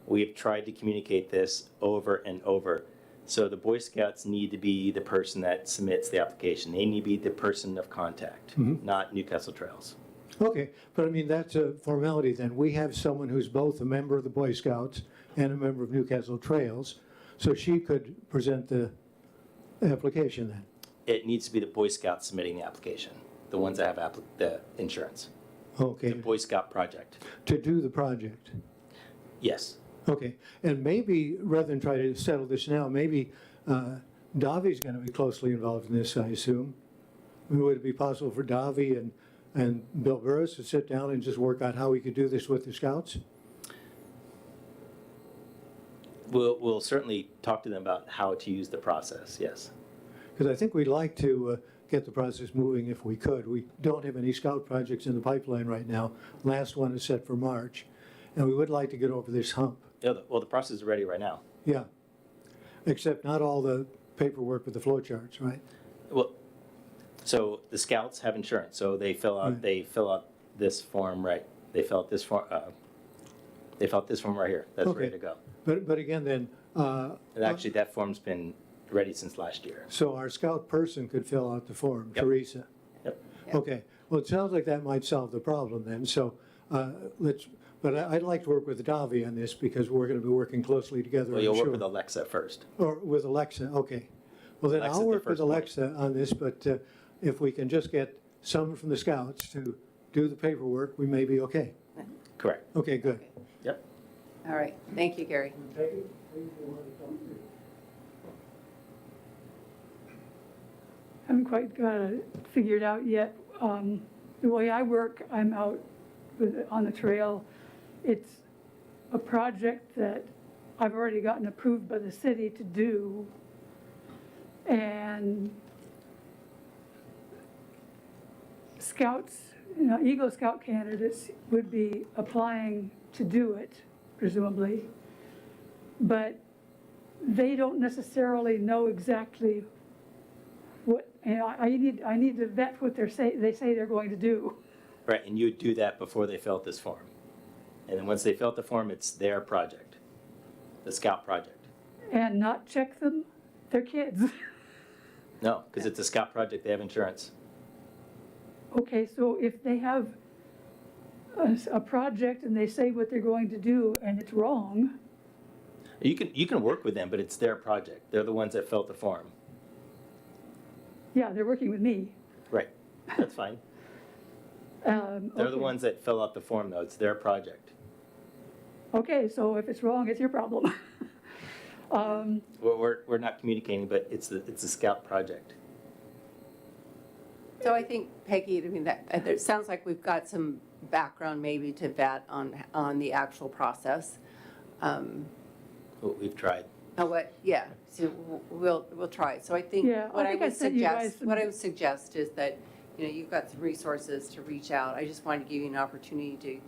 we've tried to communicate this over and over. So the Boy Scouts need to be the person that submits the application. They need to be the person of contact, not Newcastle Trails. Okay, but I mean, that's a formality then. We have someone who's both a member of the Boy Scouts and a member of Newcastle Trails, so she could present the application then. It needs to be the Boy Scouts submitting the application, the ones that have the insurance. Okay, The Boy Scout project. to do the project. Yes. Okay, and maybe, rather than try to settle this now, maybe Davi's going to be closely involved in this, I assume. Would it be possible for Davi and Bill Burris to sit down and just work out how we could do this with the Scouts? We'll certainly talk to them about how to use the process, yes. Because I think we'd like to get the process moving if we could. We don't have any scout projects in the pipeline right now. Last one is set for March, and we would like to get over this hump. Yeah, well, the process is ready right now. Yeah, except not all the paperwork with the flow charts, right? Well, so the scouts have insurance, so they fill out, this form, right? They fill out this form, right here, that's Okay. ready to go. But again then, And actually, that form's been ready since last year. so our scout person could fill out the form, Yep. Teresa? Yep. Okay, well, it sounds like that might solve the problem then, so but I'd like to work with Davi on this because we're gonna be working closely together, Well, I'm you'll work sure. with Alexa first. Or with Alexa, okay. Well, then Alexa's I'll the work with first point. Alexa on this, but if we can just get someone from the scouts to do the paperwork, we may be okay. Correct. Okay, good. Yep. All right, thank you, Gary. Haven't quite got it figured out yet. The way I work, I'm out on the trail. It's a project that I've already gotten approved by the city to do. And scouts, Eagle Scout candidates would be applying to do it, presumably. But they don't necessarily know exactly what, I need to vet what they say they're going to do. Right, and you would do that before they fill out this form. And then once they fill out the form, it's their project, the scout project. And not check them, they're kids. No, because it's a scout project, they have insurance. Okay, so if they have a project and they say what they're going to do and it's wrong, You can work with them, but it's their project. They're the ones that filled the form. yeah, they're working with me. Right, that's fine. They're the Okay. ones that fill out the form, though. It's their project. Okay, so if it's wrong, it's your problem. We're not communicating, but it's a scout project. So I think, Peggy, I mean, that, it sounds like we've got some background maybe to vet on the actual process. We've tried. Yeah, so we'll try. So I think Yeah, I what I think I would sent you guys suggest, some- what I would suggest is that, you've got some resources to reach out. I just wanted to give you an opportunity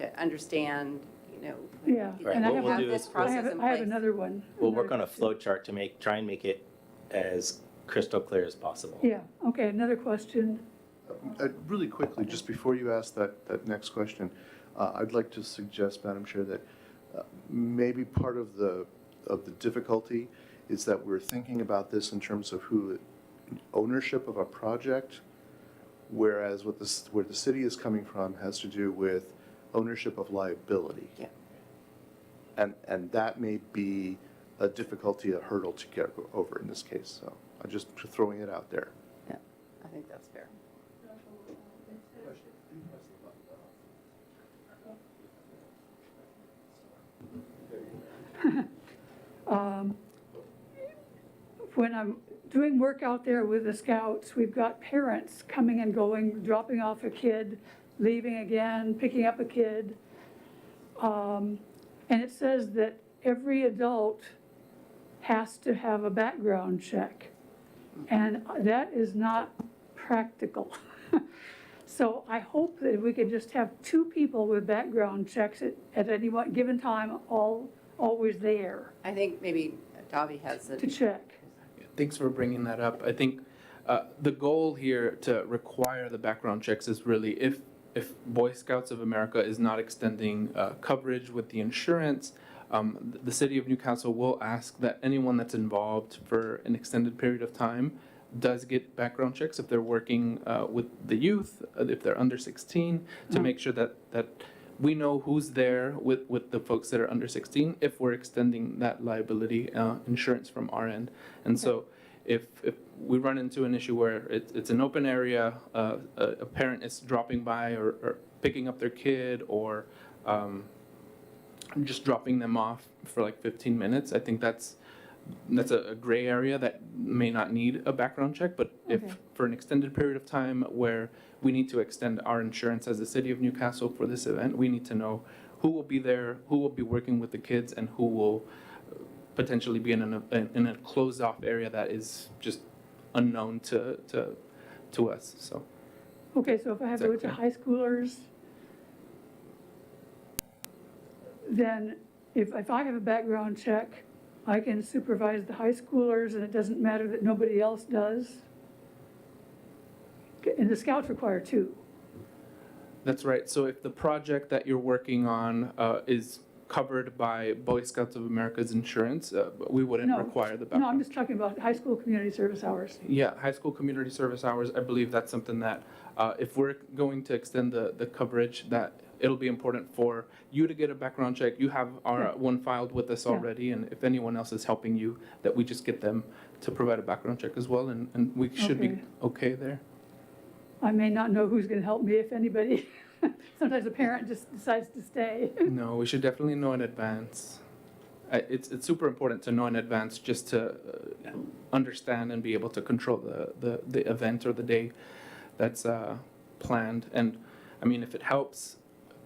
to understand, Yeah. Right, And I what have, we'll have do this is process in I have place. another one. We'll work on a flow chart to try and make it as crystal clear as possible. Yeah, okay, another question. Really quickly, just before you ask that next question, I'd like to suggest, Madam Chair, that maybe part of the difficulty is that we're thinking about this in terms of ownership of a project, whereas where the city is coming from has to do with ownership of liability. Yeah. And that may be a difficulty, a hurdle to get over in this case. So I'm just throwing it out there. Yeah, I think that's fair. When I'm doing work out there with the scouts, we've got parents coming and going, dropping off a kid, leaving again, picking up a kid. And it says that every adult has to have a background check. And that is not practical. So I hope that we could just have 2 people with background checks at any one given time, always there I think maybe Davi has to a, check. Thanks for bringing that up. I think the goal here to require the background checks is really if Boy Scouts of America is not extending coverage with the insurance, the city of Newcastle will ask that anyone that's involved for an extended period of time does get background checks if they're working with the youth, if they're under 16, to make sure that we know who's there with the folks that are under 16 if we're extending that liability insurance from our end. And so if we run into an issue where it's an open area, a parent is dropping by or picking up their kid or just dropping them off for like 15 minutes, I think that's a gray area that may not need a background check. But if for an extended period of time where we need to extend our insurance as the city of Newcastle for this event, we need to know who will be there, who will be working with the kids, and who will potentially be in a closed off area that is just unknown to us, so. Okay, so if I have to go to Exactly. high schoolers, then if I have a background check, I can supervise the high schoolers and it doesn't matter that nobody else does? Okay, and the scouts require two. That's right. So if the project that you're working on is covered by Boy Scouts of America's insurance, we wouldn't No. require the No, I'm background. just talking about high school community service hours. Yeah, high school community service hours, I believe that's something that, if we're going to extend the coverage, that it'll be important for you to get a background check. You have our one filed with us Yeah. already, and if anyone else is helping you, that we just get them to provide a background check as well, and we should be Okay. okay there. I may not know who's gonna help me, if anybody. Sometimes a parent just decides to stay. No, we should definitely know in advance. It's super important to know in advance just to understand and be able to control the event or the day that's planned. And I mean, if it helps,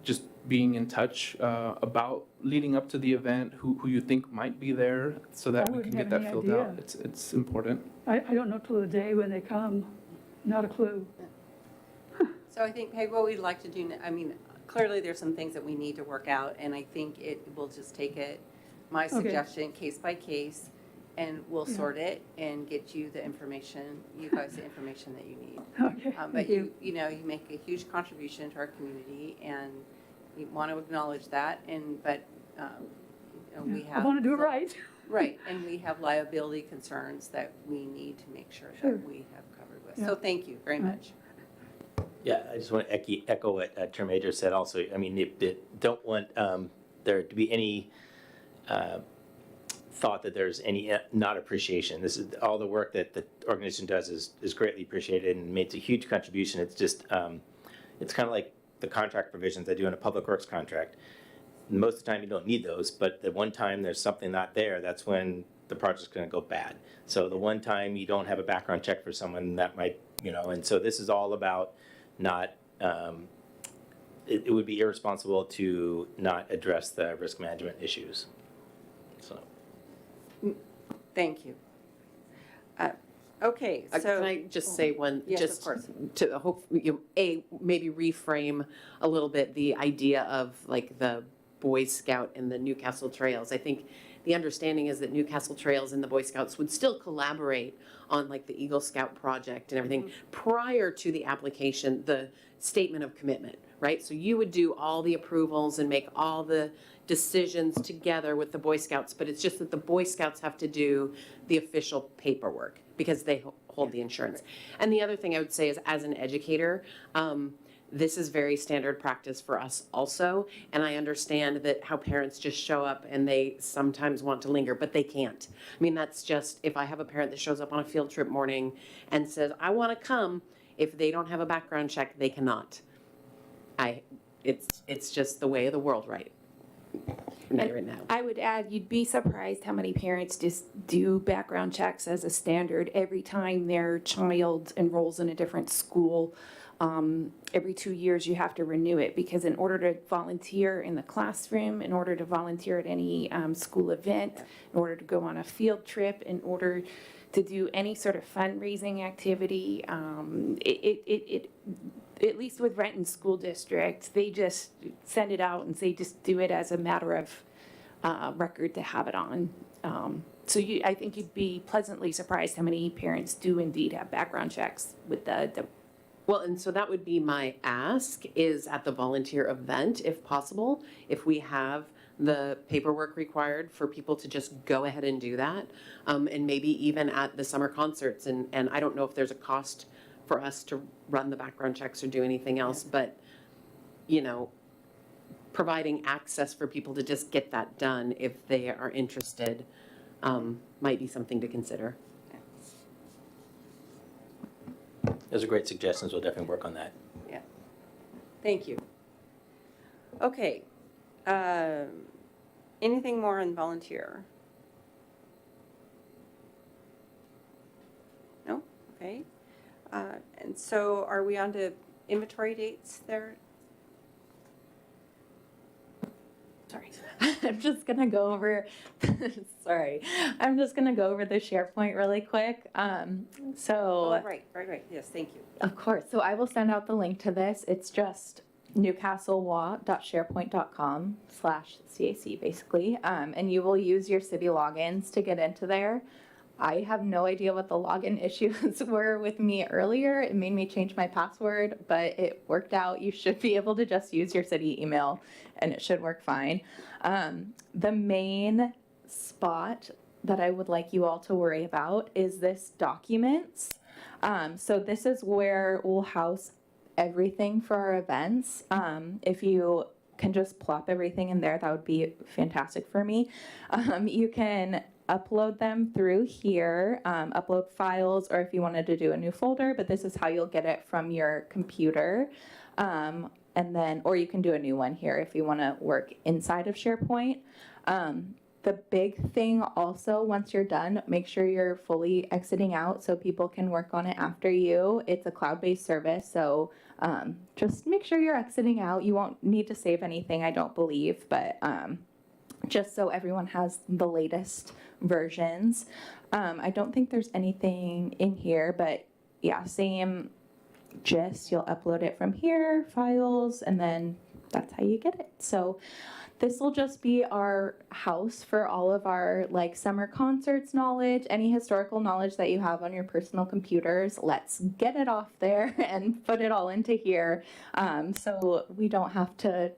just being in touch about leading up to the event, who you think might be there, so that I we can wouldn't get have that any filled idea. out. It's important. I don't know till the day when they come, not a clue. So I think, Peg, what we'd like to do, I mean, clearly there's some things that we need to work out, and I think it will just take it, my suggestion, case by case, and we'll Yeah. sort it and get you the information, you guys the information that you need. Okay, But thank you know, you make a huge contribution to our community, and we want to acknowledge that, but you know, we I have. wanna do it right. Right, and we have liability concerns that we need to make sure Sure. that we have covered with. Yeah. So thank you very Right. much. Yeah, I just want to echo what Chair Major said also. I mean, don't want there to be any thought that there's any not appreciation. This is all the work that the organization does is greatly appreciated and makes a huge contribution. It's just, it's kind of like the contract provisions I do in a public works contract. Most of the time you don't need those, but the one time there's something not there, that's when the project's going to go bad. So the one time you don't have a background check for someone, that might, you know, and so this is all about not, it would be irresponsible to not address the risk management issues. So. Thank you. Okay, so. Can I just say one? Yes, of just course. To hope, maybe reframe a little bit the idea of like the Boy Scout and the Newcastle Trails. I think the understanding is that Newcastle Trails and the Boy Scouts would still collaborate on like the Eagle Scout project and everything prior to the application, the statement of commitment, right? So you would do all the approvals and make all the decisions together with the Boy Scouts, but it's just that the Boy Scouts have to do the official paperwork because they hold the insurance. And the other thing I would say is, as an educator, this is very standard practice for us also. And I understand that how parents just show up and they sometimes want to linger, but they can't. I mean, that's just, if I have a parent that shows up on a field trip morning and says, I want to come, if they don't have a background check, they cannot. It's just the way of the world right now. I would add, you'd be surprised how many parents just do background checks as a standard every time their child enrolls in a different school. Every 2 years you have to renew it, because in order to volunteer in the classroom, in order to volunteer at any school event, in order to go on a field trip, in order to do any sort of fundraising activity, at least with Renton School District, they just send it out and say just do it as a matter of record to have it on. So I think you'd be pleasantly surprised how many parents do indeed have background checks with the Well, and so that would be my ask, is at the volunteer event, if possible, if we have the paperwork required for people to just go ahead and do that. And maybe even at the summer concerts, and I don't know if there's a cost for us to run the background checks or do anything else, but, you know, providing access for people to just get that done if they are interested might be something to consider. Those are great suggestions. We'll definitely work on that. Yeah. Thank you. Okay. Anything more on volunteer? No? Okay. And so are we on to inventory dates there? Sorry. I'm just gonna go over, sorry, I'm just gonna go over the SharePoint really quick. Oh, right, yes, thank you. Of course. So I will send out the link to this. It's just newcastlewa.sharepoint.com/CAC basically. And you will use your city logins to get into there. I have no idea what the login issues were with me earlier. It made me change my password, but it worked out. You should be able to just use your city email and it should work fine. The main spot that I would like you all to worry about is this documents. So this is where we'll house everything for our events. If you can just plop everything in there, that would be fantastic for me. You can upload them through here, upload files, or if you wanted to do a new folder, but this is how you'll get it from your computer. And then, or you can do a new one here if you want to work inside of SharePoint. The big thing also, once you're done, make sure you're fully exiting out so people can work on it after you. It's a cloud-based service, so just make sure you're exiting out. You won't need to save anything, I don't believe, but just so everyone has the latest versions. I don't think there's anything in here, but yeah, same gist. You'll upload it from here, files, and then that's how you get it. So this will just be our house for all of our like summer concerts knowledge, any historical knowledge that you have on your personal computers. Let's get it off there and put it all into here, so we don't have to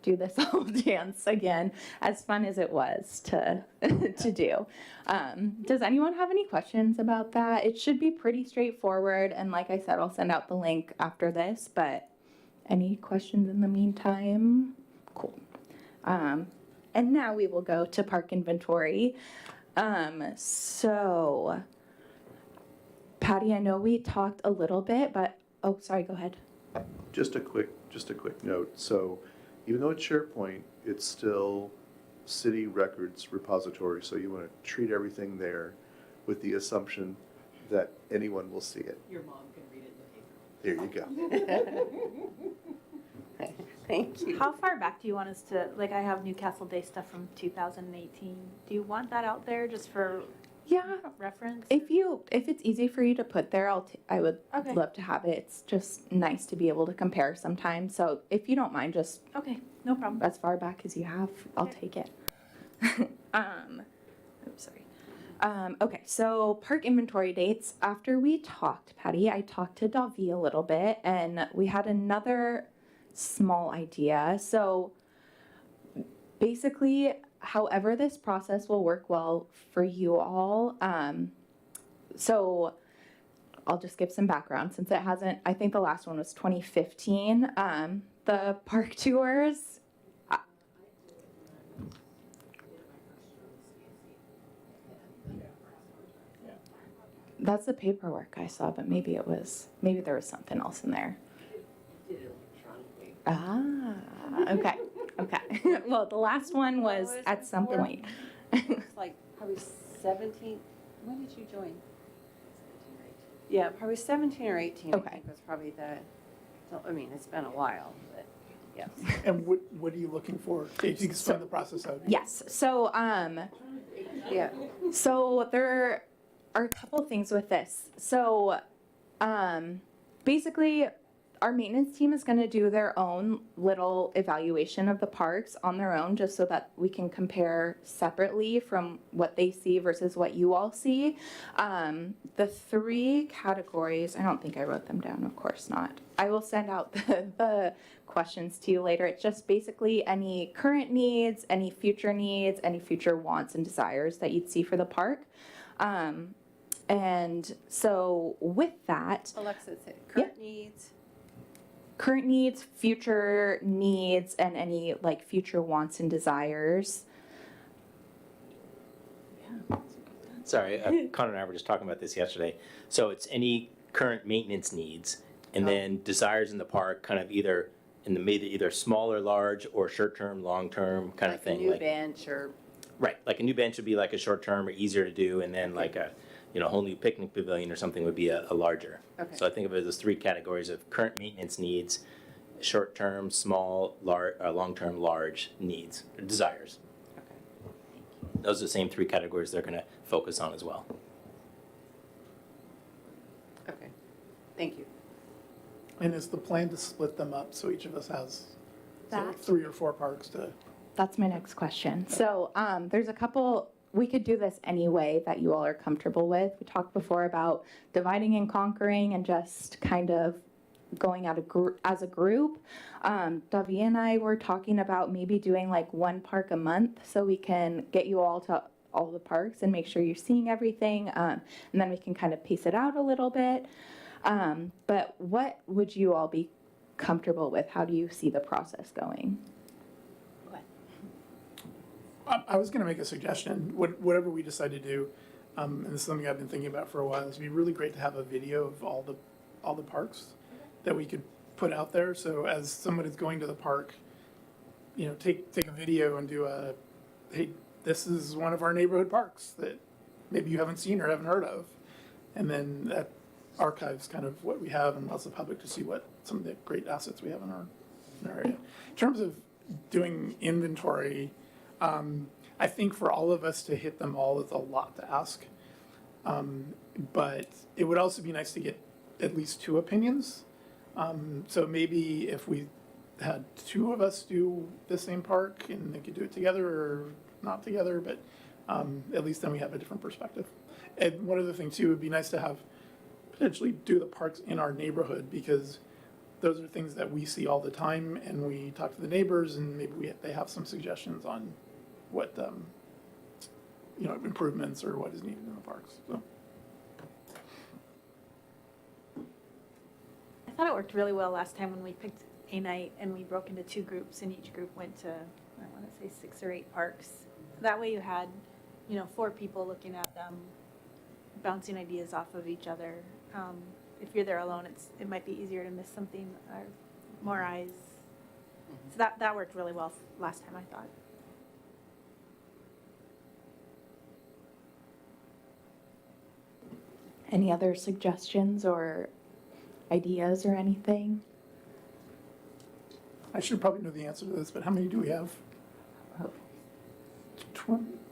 do this whole dance again, as fun as it was to do. Does anyone have any questions about that? It should be pretty straightforward, and like I said, I'll send out the link after this, but any questions in the meantime? Cool. And now we will go to park inventory. So, Patty, I know we talked a little bit, but, oh, sorry, go ahead. Just a quick note. So even though it's SharePoint, it's still city records repository. So you want to treat everything there with the assumption that anyone will see it. Your mom can read it in the paper. There you go. Thank you. How far back do you want us to, like I have Newcastle Day stuff from 2018. Do you want that out there just for Yeah, reference? if it's easy for you to put there, I would Okay. love to have it. It's just nice to be able to compare sometimes. So if you don't mind, just Okay, no problem. as far back as you have, I'll Okay. take it. Oops, sorry. Okay, so park inventory dates. After we talked, Patty, I talked to Davi a little bit, and we had another small idea. So basically, however this process will work well for you all, so I'll just give some background since it hasn't, I think the last one was 2015. The park tours. That's the paperwork I saw, but maybe there was something else in there. Ah, okay. Well, the last one was at some point. It's like probably 17, when did you join? Yeah, probably 17 or 18, I Okay. think was probably I mean, it's been a while, but yes. And what are you looking for? If you can explain the process of it. Yes, so, Yeah, so there are a couple things with this. So, basically, our maintenance team is going to do their own little evaluation of the parks on their own, just so that we can compare separately from what they see versus what you all see. The three categories, I don't think I wrote them down, of course not. I will send out the questions to you later. It's just basically any current needs, any future wants and desires that you'd see for the park. And so with that, Alexa said current needs. current needs, future needs, and any like future wants and desires. Sorry, Connor and I were just talking about this yesterday. So it's any current maintenance needs, and then desires in the park, kind of either small or large, or short-term, long-term kind of Like a thing. new bench or, Right, like a new bench would be like a short-term or easier to do, and then like a whole new picnic pavilion or something would be a larger. Okay. So I think of it as three categories of current maintenance needs, short-term, small, long-term, large needs, or desires. those are the same three categories they're going to focus on as well. Okay, thank you. And is the plan to split them up so each of us has That- 3 or 4 parks to? That's my next question. So there's a couple, we could do this any way that you all are comfortable with. We talked before about dividing and conquering and just kind of going out as a group. Davi and I were talking about maybe doing like 1 park a month so we can get you all to all the parks and make sure you're seeing everything. And then we can kind of pace it out a little bit. But what would you all be comfortable with? How do you see the process going? I was going to make a suggestion. Whatever we decide to do, and this is something I've been thinking about for a while, is it'd be really great to have a video of all the parks that we could put out there. So as somebody's going to the park, you know, take a video and do a, hey, this is one of our neighborhood parks that maybe you haven't seen or haven't heard of, and then that archives kind of what we have and allows the public to see what some of the great assets we have in our area. In terms of doing inventory, I think for all of us to hit them all is a lot to ask. But it would also be nice to get at least 2 opinions. So maybe if we had 2 of us do the same park and they could do it together or not together, but at least then we have a different perspective. And one other thing too, would be nice to have potentially do the parks in our neighborhood, because those are things that we see all the time, and we talk to the neighbors, and maybe they have some suggestions on what improvements or what is needed in the parks. So. I thought it worked really well last time when we picked a night and we broke into 2 groups, and each group went to, I want to say 6 or 8 parks. That way you had, 4 people looking at them, bouncing ideas off of each other. If you're there alone, it might be easier to miss something or more eyes. So that worked really well last time, I thought. Any other suggestions or ideas or anything? I should probably know the answer to this, but how many do we have?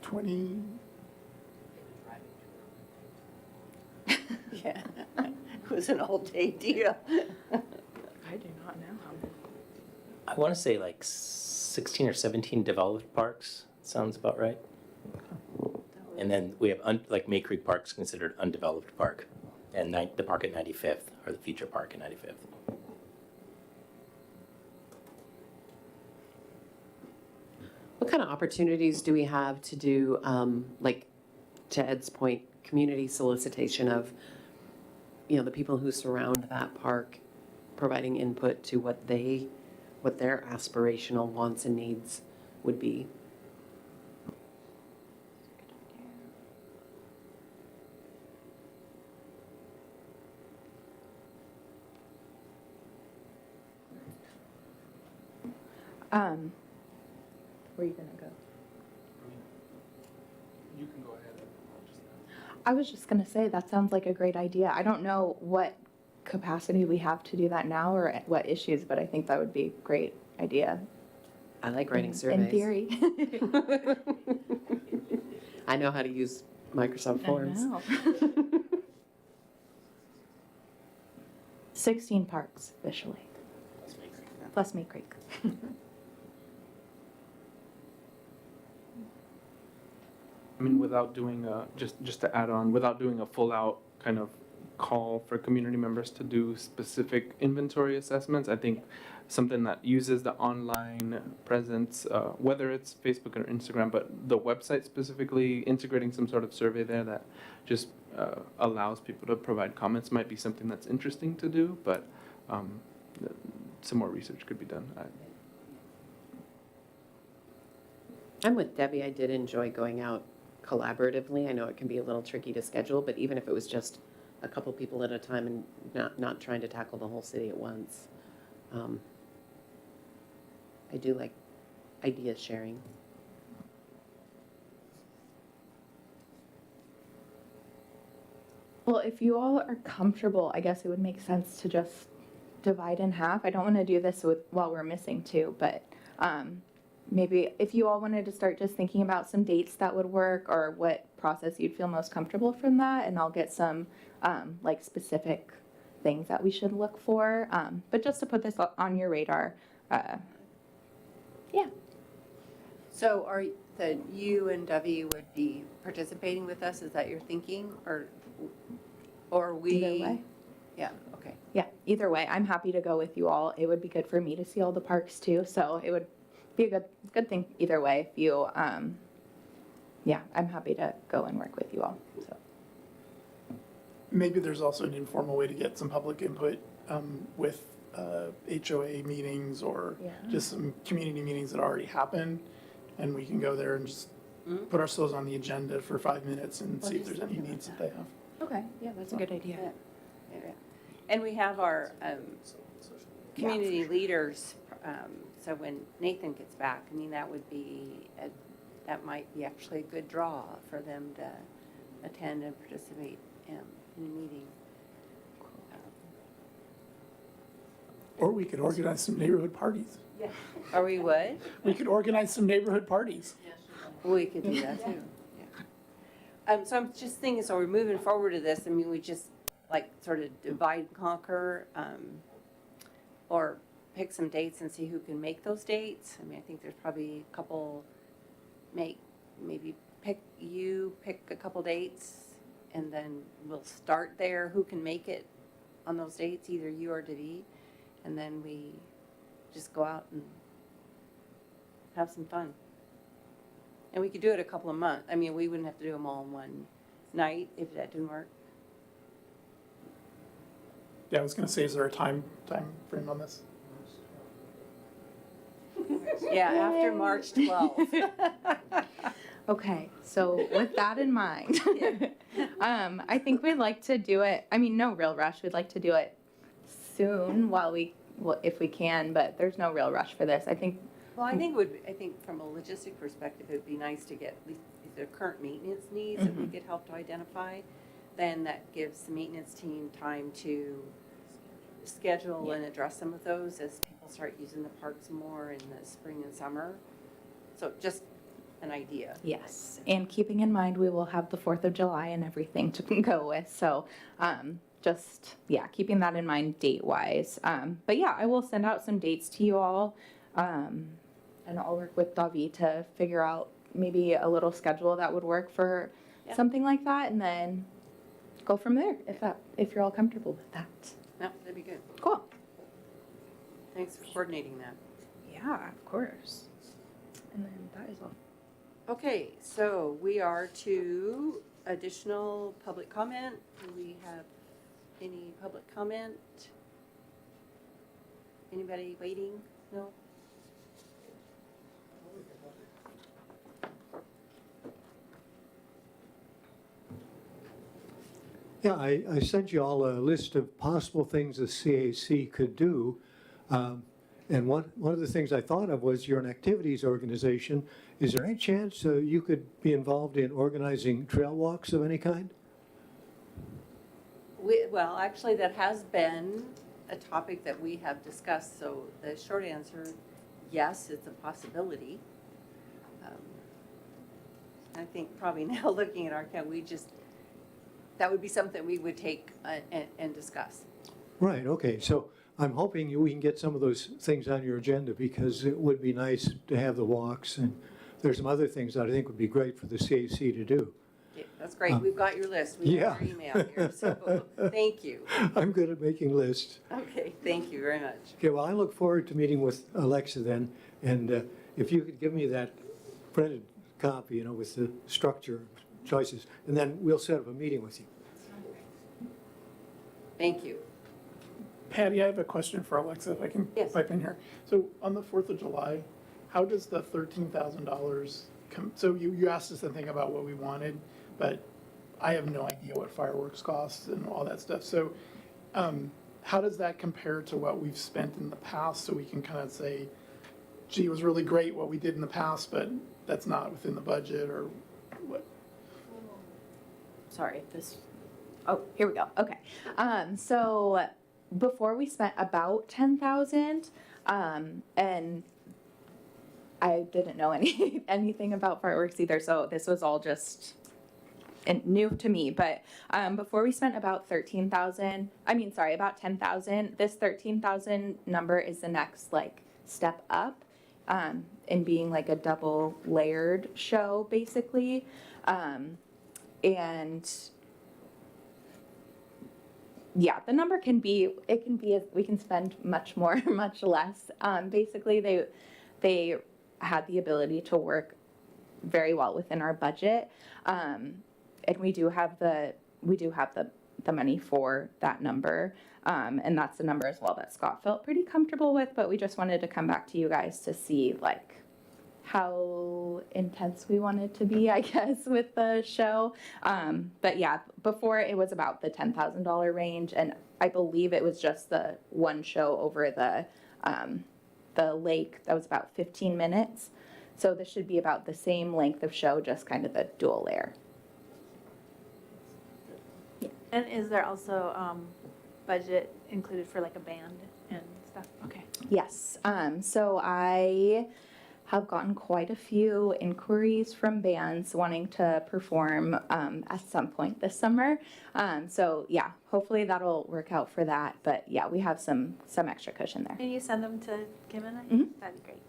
20? Yeah, it was an all-day deal. I do not know how many. I want to say like 16 or 17 developed parks. Sounds about right. And then we have, like May Creek Park's considered undeveloped park, and the park at 95th, or the feature park at 95th. What kind of opportunities do we have to do, like, to Ed's point, community solicitation of, the people who surround that park, providing input to what their aspirational wants and needs would be? Where are you gonna go? You can go ahead. I was just gonna say, that sounds like a great idea. I don't know what capacity we have to do that now or what issues, but I think that would be a great idea. I like writing surveys. In theory. I know how to use Microsoft Forms. I know. 16 parks officially, plus May Creek. I mean, without doing just to add on, without doing a full out kind of call for community members to do specific inventory assessments, I think something that uses the online presence, whether it's Facebook or Instagram, but the website specifically, integrating some sort of survey there that just allows people to provide comments might be something that's interesting to do, but some more research could be done. I'm with Debbie. I did enjoy going out collaboratively. I know it can be a little tricky to schedule, but even if it was just a couple people at a time and not trying to tackle the whole city at once, I do like idea sharing. Well, if you all are comfortable, I guess it would make sense to just divide in half. I don't want to do this while we're missing 2, but maybe if you all wanted to start just thinking about some dates that would work or what process you'd feel most comfortable from that, and I'll get some like specific things that we should look for. But just to put this on your radar, yeah. So you and Debbie would be participating with us? Is that your thinking, or we? Either way. Yeah. Okay. Yeah, either way, I'm happy to go with you all. It would be good for me to see all the parks too, so it would be a good thing either way. If you, yeah, I'm happy to go and work with you all. So Maybe there's also an informal way to get some public input with HOA meetings or Yeah. just some community meetings that already happen. And we can go there and just put ourselves on the agenda for 5 minutes and see if there's any needs that they have. okay, yeah, that's a good idea. Yeah. And we have our community leaders. So when Nathan gets back, I mean, that might be actually a good draw for them to attend and participate in a meeting. Or we could organize some neighborhood parties. Or we would? We could organize some neighborhood parties. We could do that too. Yeah. So I'm just thinking, so we're moving forward to this. I mean, we just like sort of divide and conquer, or pick some dates and see who can make those dates. I mean, I think there's probably a couple, maybe pick a couple dates, and then we'll start there. Who can make it on those dates, either you or Devi, and then we just go out and have some fun. And we could do it a couple of months. I mean, we wouldn't have to do them all in one night if that didn't work. Yeah, I was gonna say, is there a time frame on this? Yeah, after March 12th. Okay, so with that in mind, I think we'd like to do it, I mean, no real rush. We'd like to do it soon if we can, but there's no real rush for this. I think, Well, I think from a logistic perspective, it would be nice to get at least the current maintenance needs that we could help to identify. Then that gives the maintenance team time to schedule and address some of those as people start using the parks more in the spring and summer. So just an idea. yes, and keeping in mind, we will have the 4th of July and everything to go with, so just, yeah, keeping that in mind date-wise. But yeah, I will send out some dates to you all, and I'll work with Davi to figure out maybe a little schedule that would work for something like that, and then go from there, if you're all comfortable with that. No, that'd be good. Cool. Thanks for coordinating that. Yeah, of course. And then that is all. Okay, so we are to additional public comment. Do we have any public comment? Anybody waiting? No? Yeah, I sent you all a list of possible things the CAC could do. And one of the things I thought of was you're an activities organization. Is there any chance you could be involved in organizing trail walks of any kind? Well, actually, that has been a topic that we have discussed, so the short answer, yes, it's a possibility. I think probably now looking at our account, that would be something we would take and discuss. Right, okay, so I'm hoping we can get some of those things on your agenda because it would be nice to have the walks, and there's some other things that I think would be great for the CAC to do. Yeah, that's great. We've got your list. We have your email here, so thank you. I'm good at making lists. Okay, thank you very much. Okay, well, I look forward to meeting with Alexa then, and if you could give me that printed copy, with the structure choices, and then we'll set up a meeting with you. Thank you. Patty, I have a question for Alexa, if I can Yes. pipe in here. So on the 4th of July, how does the $13,000 come? So you asked us to think about what we wanted, but I have no idea what fireworks cost and all that stuff. So how does that compare to what we've spent in the past? So we can kind of say, gee, it was really great what we did in the past, but that's not within the budget, or what? Sorry, here we go. Okay. So before we spent about 10,000, and I didn't know anything about fireworks either, so this was all just new to me. But before we spent about about 10,000. This 13,000 number is the next like step up in being like a double layered show basically. And yeah, the number we can spend much more, much less. Basically, they had the ability to work very well within our budget, and we do have the money for that number, and that's the number as well that Scott felt pretty comfortable with. But we just wanted to come back to you guys to see like how intense we wanted to be, I guess, with the show. But yeah, before it was about the $10,000 range, and I believe it was just the one show over the lake that was about 15 minutes. So this should be about the same length of show, just kind of the dual layer. And is there also budget included for like a band and stuff? Okay. Yes. So I have gotten quite a few inquiries from bands wanting to perform at some point this summer. So yeah, hopefully that'll work out for that. But yeah, we have some extra cushion there. Can you send them to Kim and I? That'd be great.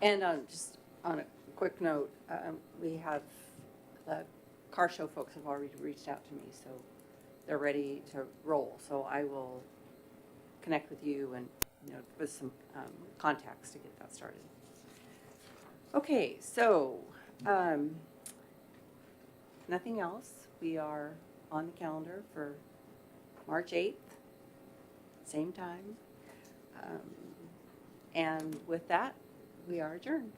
And just on a quick note, we have the car show folks have already reached out to me, so they're ready to roll. So I will connect with you and with some contacts to get that started. Okay, so nothing else. We are on the calendar for March 8th, same time. And with that, we are adjourned.